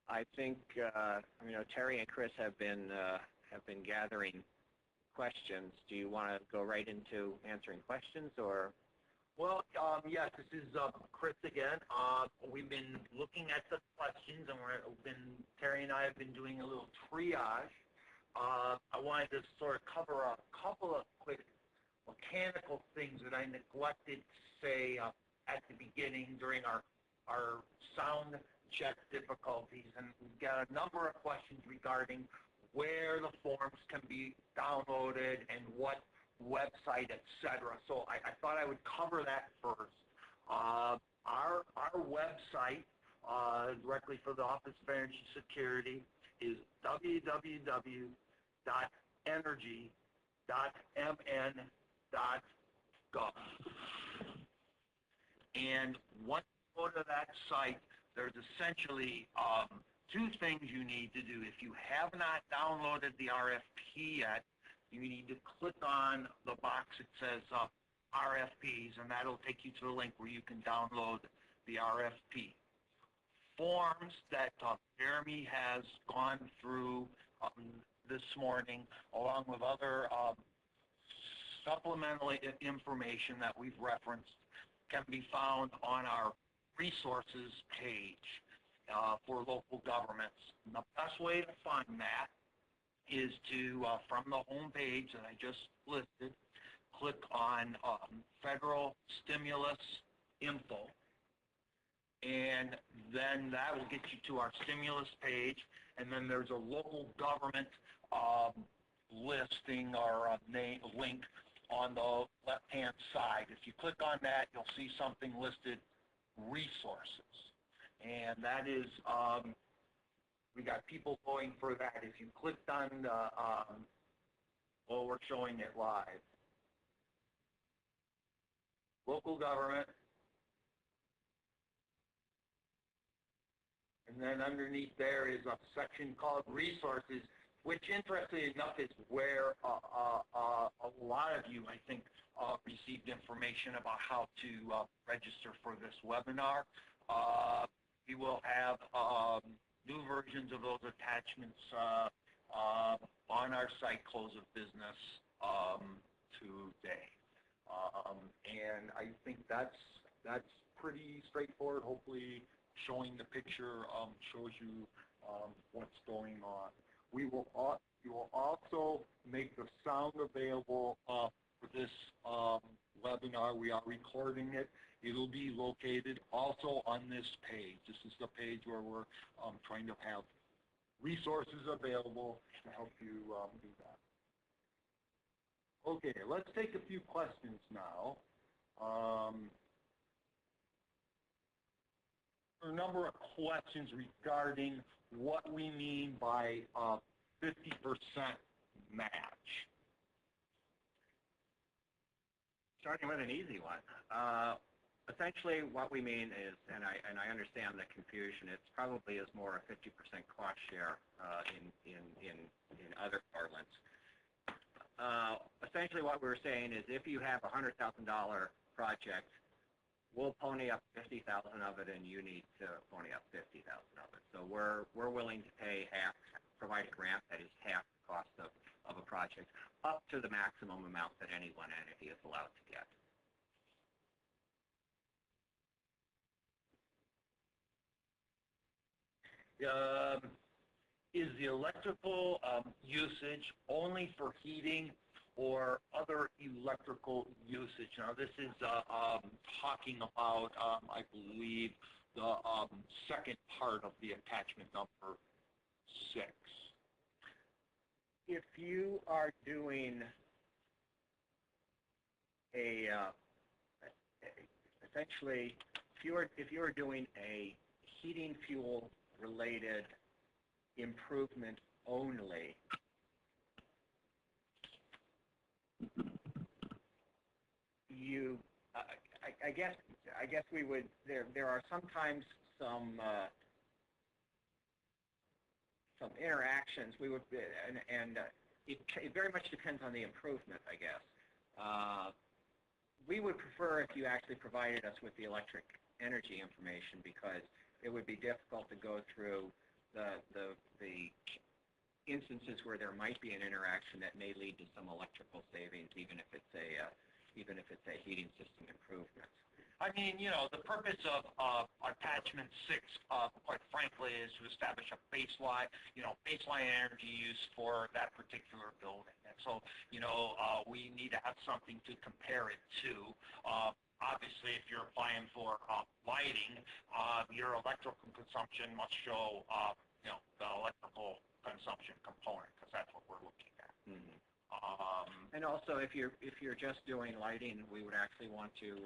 I think Terry and Chris have been gathering questions. Do you want to go right into answering questions, or? Well, yes, this is Chris again. We've been looking at the questions, and Terry and I have been doing a little triage. I wanted to sort of cover a couple of quick mechanical things that I neglected to say at the beginning during our sound check difficulties. And we've got a number of questions regarding where the forms can be downloaded and what website, etc. So I thought I would cover that first. Our website directly for the Office of Energy Security is www.energy.mn.gov. And once you go to that site, there's essentially two things you need to do. If you have not downloaded the RFP yet, you need to click on the box that says RFPs, and that'll take you to the link where you can download the RFP. Forms that Jeremy has gone through this morning, along with other supplemental information that we've referenced, can be found on our resources page for local governments. And the best way to find that is to, from the home page that I just listed, click on Federal Stimulus Info, and then that will get you to our stimulus page, and then there's a local government listing or a link on the left-hand side. If you click on that, you'll see something listed, Resources, and that is we got people going for that. If you clicked on the, well, we're showing it live. Local government. And then underneath there is a section called Resources, which interestingly enough is where a lot of you, I think, received information about how to register for this webinar. We will have new versions of those attachments on our site close of business today. And I think that's pretty straightforward. Hopefully showing the picture shows you what's going on. We will also make the sound available for this webinar. We are recording it. It'll be located also on this page. This is the page where we're trying to have resources available to help you do that. Okay, let's take a few questions now. A number of questions regarding what we mean by 50% match. Starting with an easy one. Essentially, what we mean is, and I understand the confusion, it's probably is more a 50% cost share in other parlance. Essentially, what we're saying is, if you have a $100,000 project, we'll pony up 50,000 of it, and you need to pony up 50,000 of it. So we're willing to pay half provide a grant that is half the cost of a project, up to the maximum amount that any one entity is allowed to get. Is the electrical usage only for heating or other electrical usage? Now, this is talking about, I believe, the second part of the attachment number 6. If you are doing essentially, if you are doing a heating fuel related improvement only, you, I guess we would, there are sometimes some interactions we would, and it very much depends on the improvement, I guess. We would prefer if you actually provided us with the electric energy information, because it would be difficult to go through the instances where there might be an interaction that may lead to some electrical savings, even if it's a heating system improvement. I mean, you know, the purpose of attachment 6, quite frankly, is to establish a baseline energy use for that particular building. And so, you know, we need to have something to compare it to. Obviously, if you're applying for lighting, your electrical consumption must show, you know, the electrical consumption component, because that's what we're looking at. Mm-hmm. And also, if you're just doing lighting, we would actually want to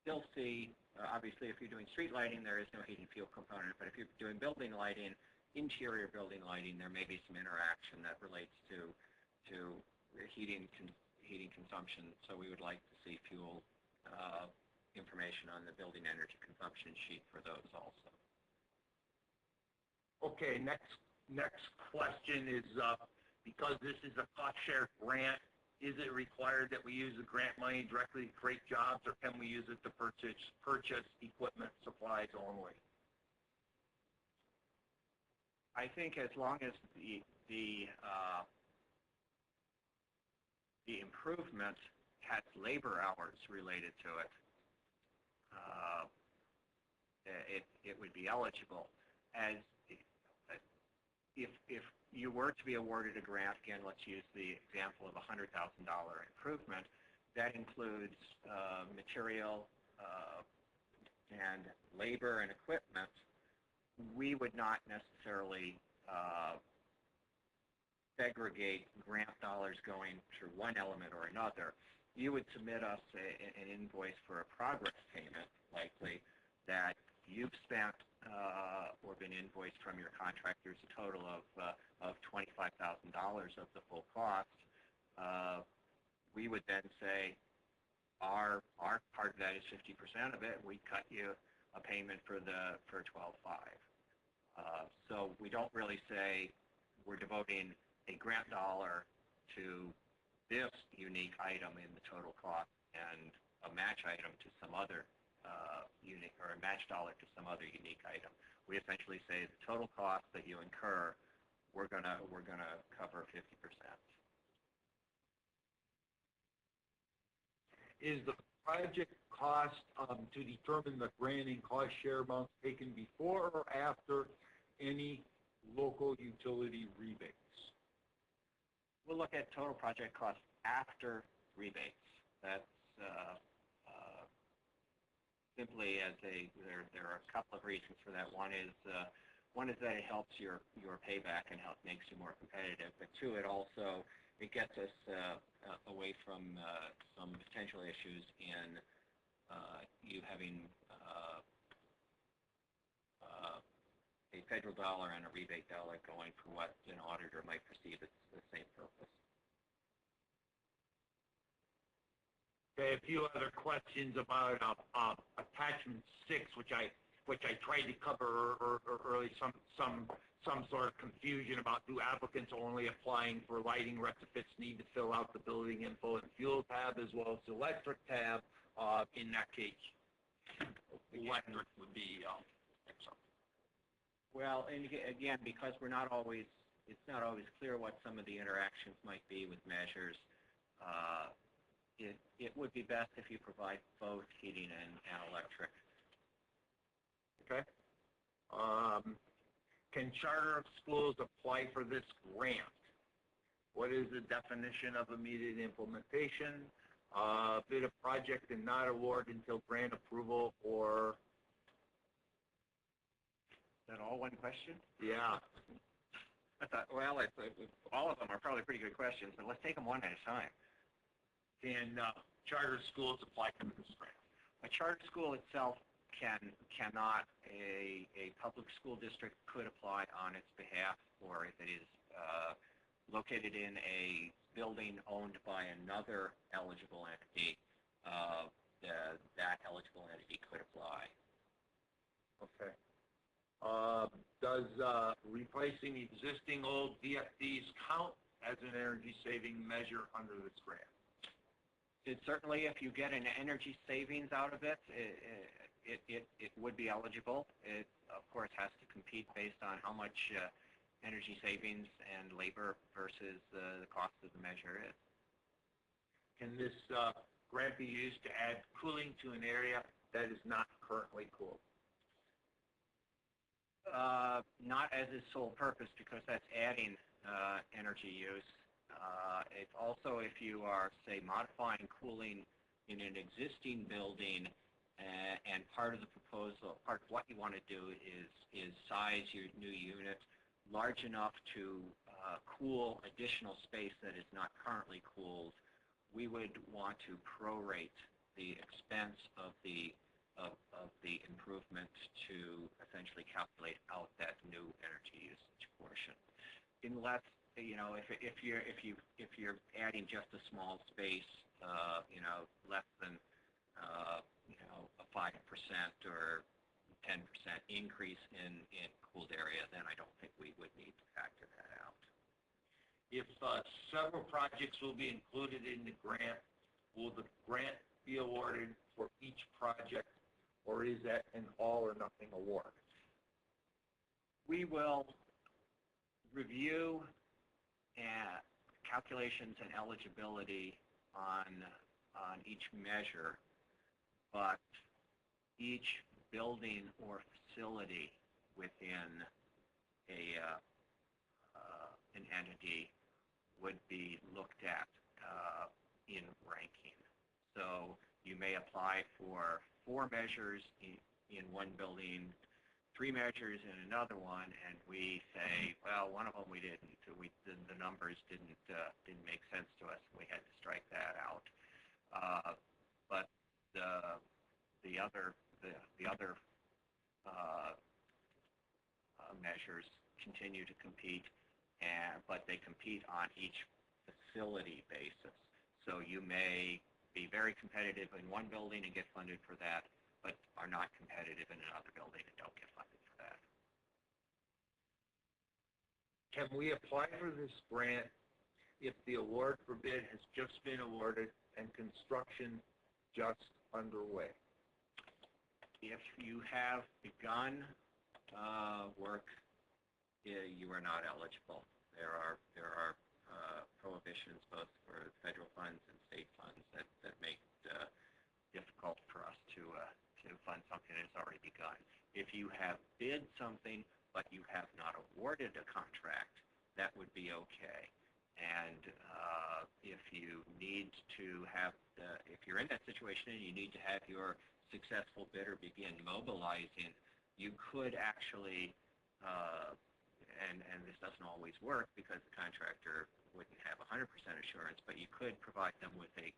still see, obviously, if you're doing street lighting, there is no heating fuel component. But if you're doing building lighting, interior building lighting, there may be some interaction that relates to heating consumption. So we would like to see fuel information on the building energy consumption sheet for those also. Okay, next question is, because this is a cost-share grant, is it required that we use the grant money directly to create jobs, or can we use it to purchase equipment supplies only? I think as long as the improvement has labor hours related to it, it would be eligible. As if you were to be awarded a grant, again, let's use the example of a $100,000 improvement, that includes material and labor and equipment, we would not necessarily segregate grant dollars going to one element or another. You would submit us an invoice for a progress payment, likely, that you've spent or been invoiced from your contractors a total of $25,000 of the full cost. We would then say our part of that is 50% of it. We cut you a payment for $12,500. So we don't really say we're devoting a grant dollar to this unique item in the total cost and a match item to some other unique, or a match dollar to some other unique item. We essentially say the total cost that you incur, we're gonna cover 50%. Is the project cost to determine the granting cost share amounts taken before or after any local utility rebates? We'll look at total project cost after rebates. That's simply as there are a couple of reasons for that. One is that it helps your payback and makes you more competitive. But two, it gets us away from some potential issues in you having a federal dollar and a rebate dollar going for what an auditor might perceive as the same purpose. Okay, a few other questions about attachment 6, which I tried to cover early. Some sort of confusion about, do applicants only applying for lighting retrofits need to fill out the building info and fuel tab as well as the electric tab? In that case, electric would be Well, and again, because it's not always clear what some of the interactions might be with measures, it would be best if you provide both heating and electric. Okay. Can charter of schools apply for this grant? What is the definition of immediate implementation? Bid a project and not award until grant approval, or? Is that all one question? Yeah. I thought, well, all of them are probably pretty good questions, but let's take them one at a time. Can charter schools apply for this grant? A charter school itself cannot. A public school district could apply on its behalf, or if it is located in a building owned by another eligible entity, that eligible entity could apply. Okay. Does replacing existing old DFDs count as an energy-saving measure under this grant? It certainly, if you get an energy savings out of it, it would be eligible. It, of course, has to compete based on how much energy savings and labor versus the cost of the measure is. Can this grant be used to add cooling to an area that is not currently cooled? Not as its sole purpose, because that's adding energy use. It's also, if you are, say, modifying cooling in an existing building, and part of the proposal, part of what you want to do is size your new unit large enough to cool additional space that is not currently cooled, we would want to prorate the expense of the improvement to essentially calculate out that new energy usage portion. Unless, you know, if you're adding just a small space, you know, less than you know, a 5% or 10% increase in cooled area, then I don't think we would need to factor that out. If several projects will be included in the grant, will the grant be awarded for each project, or is that an all or nothing award? We will review calculations and eligibility on each measure, but each building or facility within an entity would be looked at in ranking. So you may apply for 4 measures in one building, 3 measures in another one, and we say, well, one of them we didn't. The numbers didn't make sense to us. We had to strike that out. But the other measures continue to compete, but they compete on each facility basis. So you may be very competitive in one building and get funded for that, but are not competitive in another building and don't get funded for that. Can we apply for this grant if the award for bid has just been awarded and construction just underway? If you have begun work, you are not eligible. There are prohibitions both for federal funds and state funds that make it difficult for us to fund something that's already begun. If you have bid something but you have not awarded a contract, that would be okay. And if you need to have, if you're in that situation and you need to have your successful bidder begin mobilizing, you could actually, and this doesn't always work because the contractor wouldn't have 100% assurance, but you could provide them with a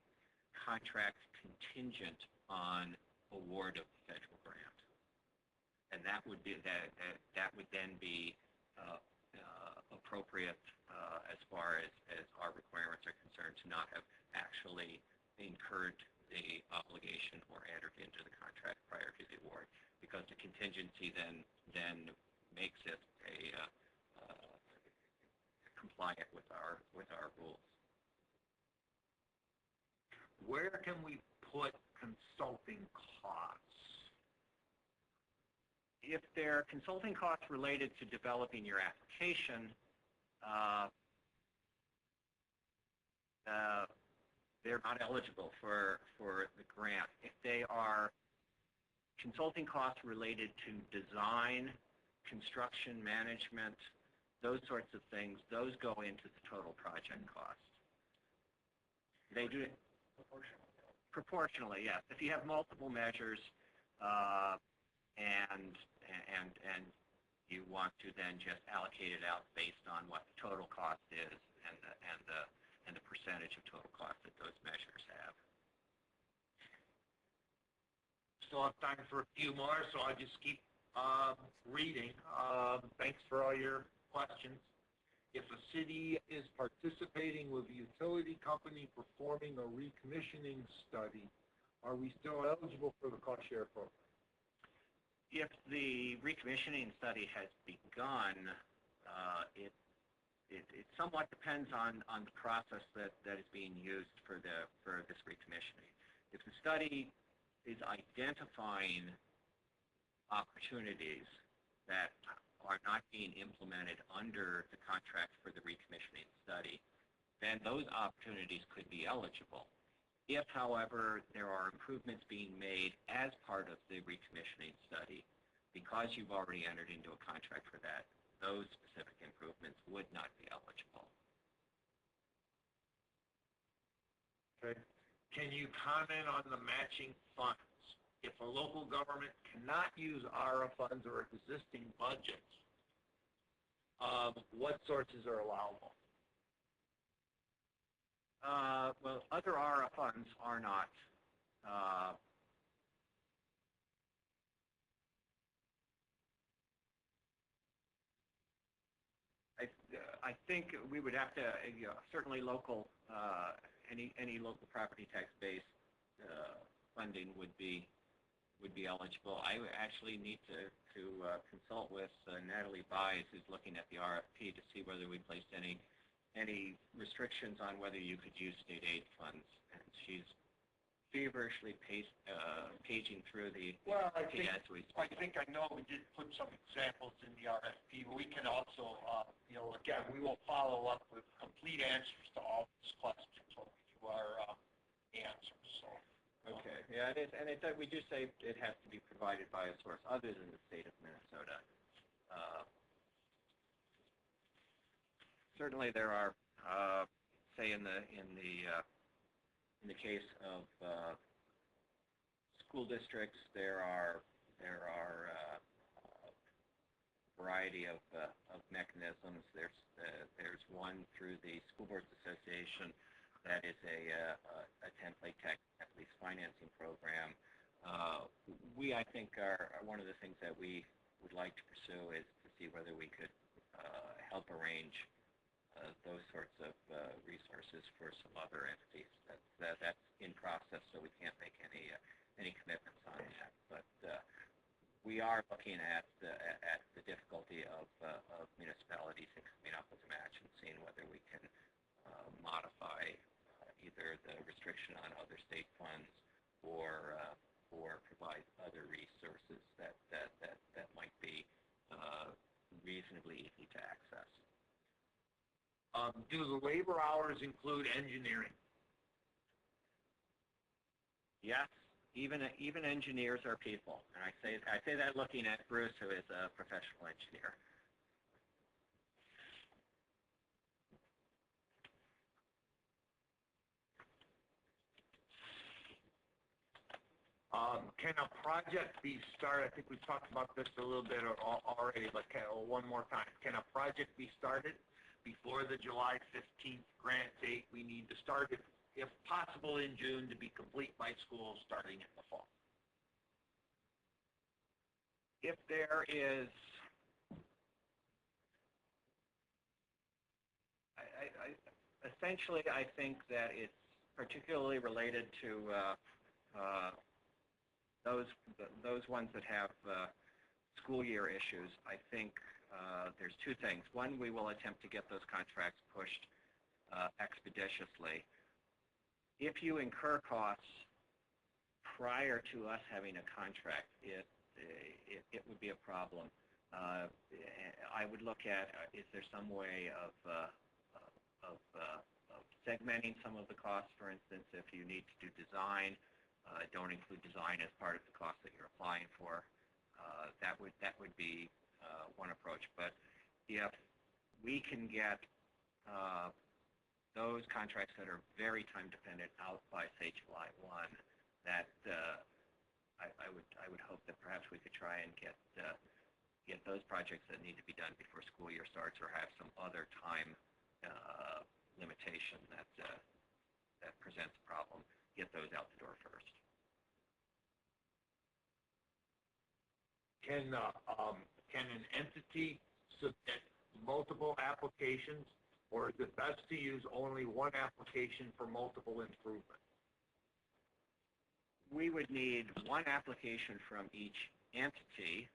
contract contingent on award of the federal grant, and that would be that would then be appropriate as far as our requirements are concerned, to not have actually incurred the obligation or entered into the contract prior to the award, because the contingency then makes it compliant with our rules. Where can we put consulting costs If there are consulting costs related to developing your application, they're not eligible for the grant. If they are consulting costs related to design, construction management, those sorts of things, those go into the total project cost. They do proportionally, yes. If you have multiple measures and you want to then just allocate it out based on what the total cost is and the percentage of total cost that those measures have. Still have time for a few more, so I'll just keep reading. Thanks for all your questions. If a city is participating with a utility company performing a recommissioning study, are we still eligible for the cost share program? If the recommissioning study has begun, it somewhat depends on the process that is being used for this recommissioning. If the study is identifying opportunities that are not being implemented under the contract for the recommissioning study, then those opportunities could be eligible. If, however, there are improvements being made as part of the recommissioning study, because you've already entered into a contract for that, those specific improvements would not be eligible. Okay. Can you comment on the matching funds? If a local government cannot use ARA funds or existing budgets, what sources are allowable? Well, other ARA funds are not. I think we would have to, certainly local, any local property tax-based funding would be eligible. I would actually need to consult with Natalie Buys, who's looking at the RFP, to see whether we placed any restrictions on whether you could use state aid funds. And she's feverishly paging through the RFP as we speak. I think I know we did put some examples in the RFP, but we can also, again, we will follow up with complete answers to all these questions when we do our answers. So. Okay. Yeah, we do say it has to be provided by a source other than the state of Minnesota. Certainly, there are, say, in the case of school districts, there are a variety of mechanisms. There's one through the School Boards Association that is a template tax lease financing program. We, I think, are one of the things that we would like to pursue is to see whether we could help arrange those sorts of resources for some other entities. That's in process, so we can't make any commitments on that. But we are looking at the difficulty of municipalities in coming up with a match and seeing whether we can modify either the restriction on other state funds or provide other resources that might be reasonably easy to access. Do the labor hours include engineering? Yes, even engineers are people, and I say that looking at Bruce, who is a professional engineer. Can a project be started? I think we talked about this a little bit already, but one more time. Can a project be started before the July 15th grant date? We need to start it, if possible, in June to be complete by school starting in the fall. If there is, essentially, I think that it's particularly related to those ones that have school year issues. I think there's two things. One, we will attempt to get those contracts pushed expeditiously. If you incur costs prior to us having a contract, it it would be a problem. I would look at, is there some way of segmenting some of the costs? For instance, if you need to do design, don't include design as part of the cost that you're applying for. That would be one approach. But if we can get those contracts that are very time dependent out by, say, July 1, that I would hope that perhaps we could try and get those projects that need to be done before school year starts, or have some other time limitation that presents a problem, get those out the door first. Can an entity submit multiple applications, or is it best to use only one application for multiple improvements? We would need one application from each entity,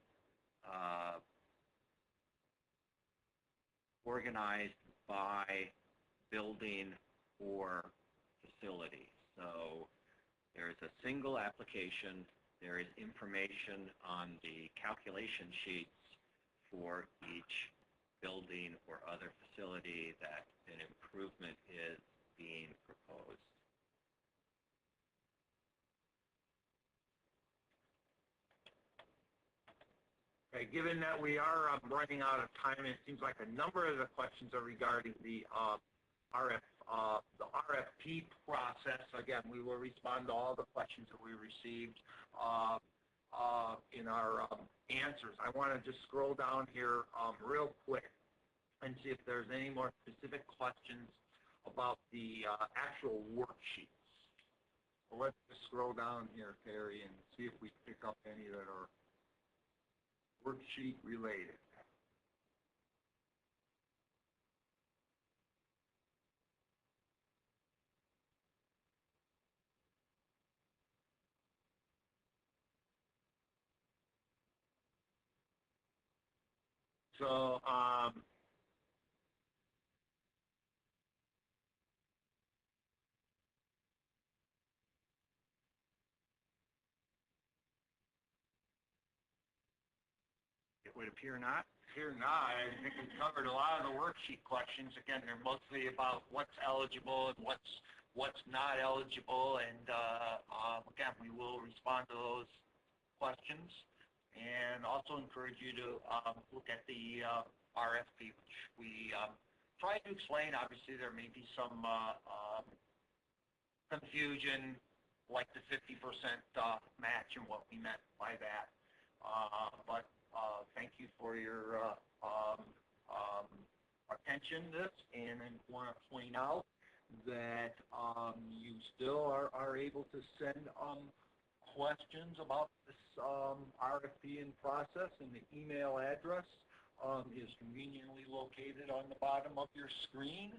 organized by building or facility. So there is a single application. There is information on the calculation sheets for each building or other facility that an improvement is being proposed. Okay, given that we are running out of time, it seems like a number of the questions are regarding the RFP process. Again, we will respond to all the questions that we received in our answers. I want to just scroll down here real quick and see if there's any more specific questions about the actual worksheets. So let's just scroll down here, Terry, and see if we pick up any that are worksheet related. So, It would appear not. here not, I think we covered a lot of the worksheet questions. Again, they're mostly about what's eligible and what's not eligible, and again, we will respond to those questions, and also encourage you to look at the RFP, which we tried to explain. Obviously, there may be some confusion, like the 50% match and what we meant by that, but thank you for your attention to this, and I want to point out that you still are able to send questions about this RFP in process, and the email address is conveniently located on the bottom of your screen,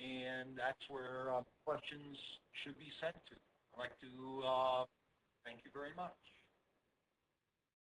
and that's where questions should be sent to. I'd like to thank you very much.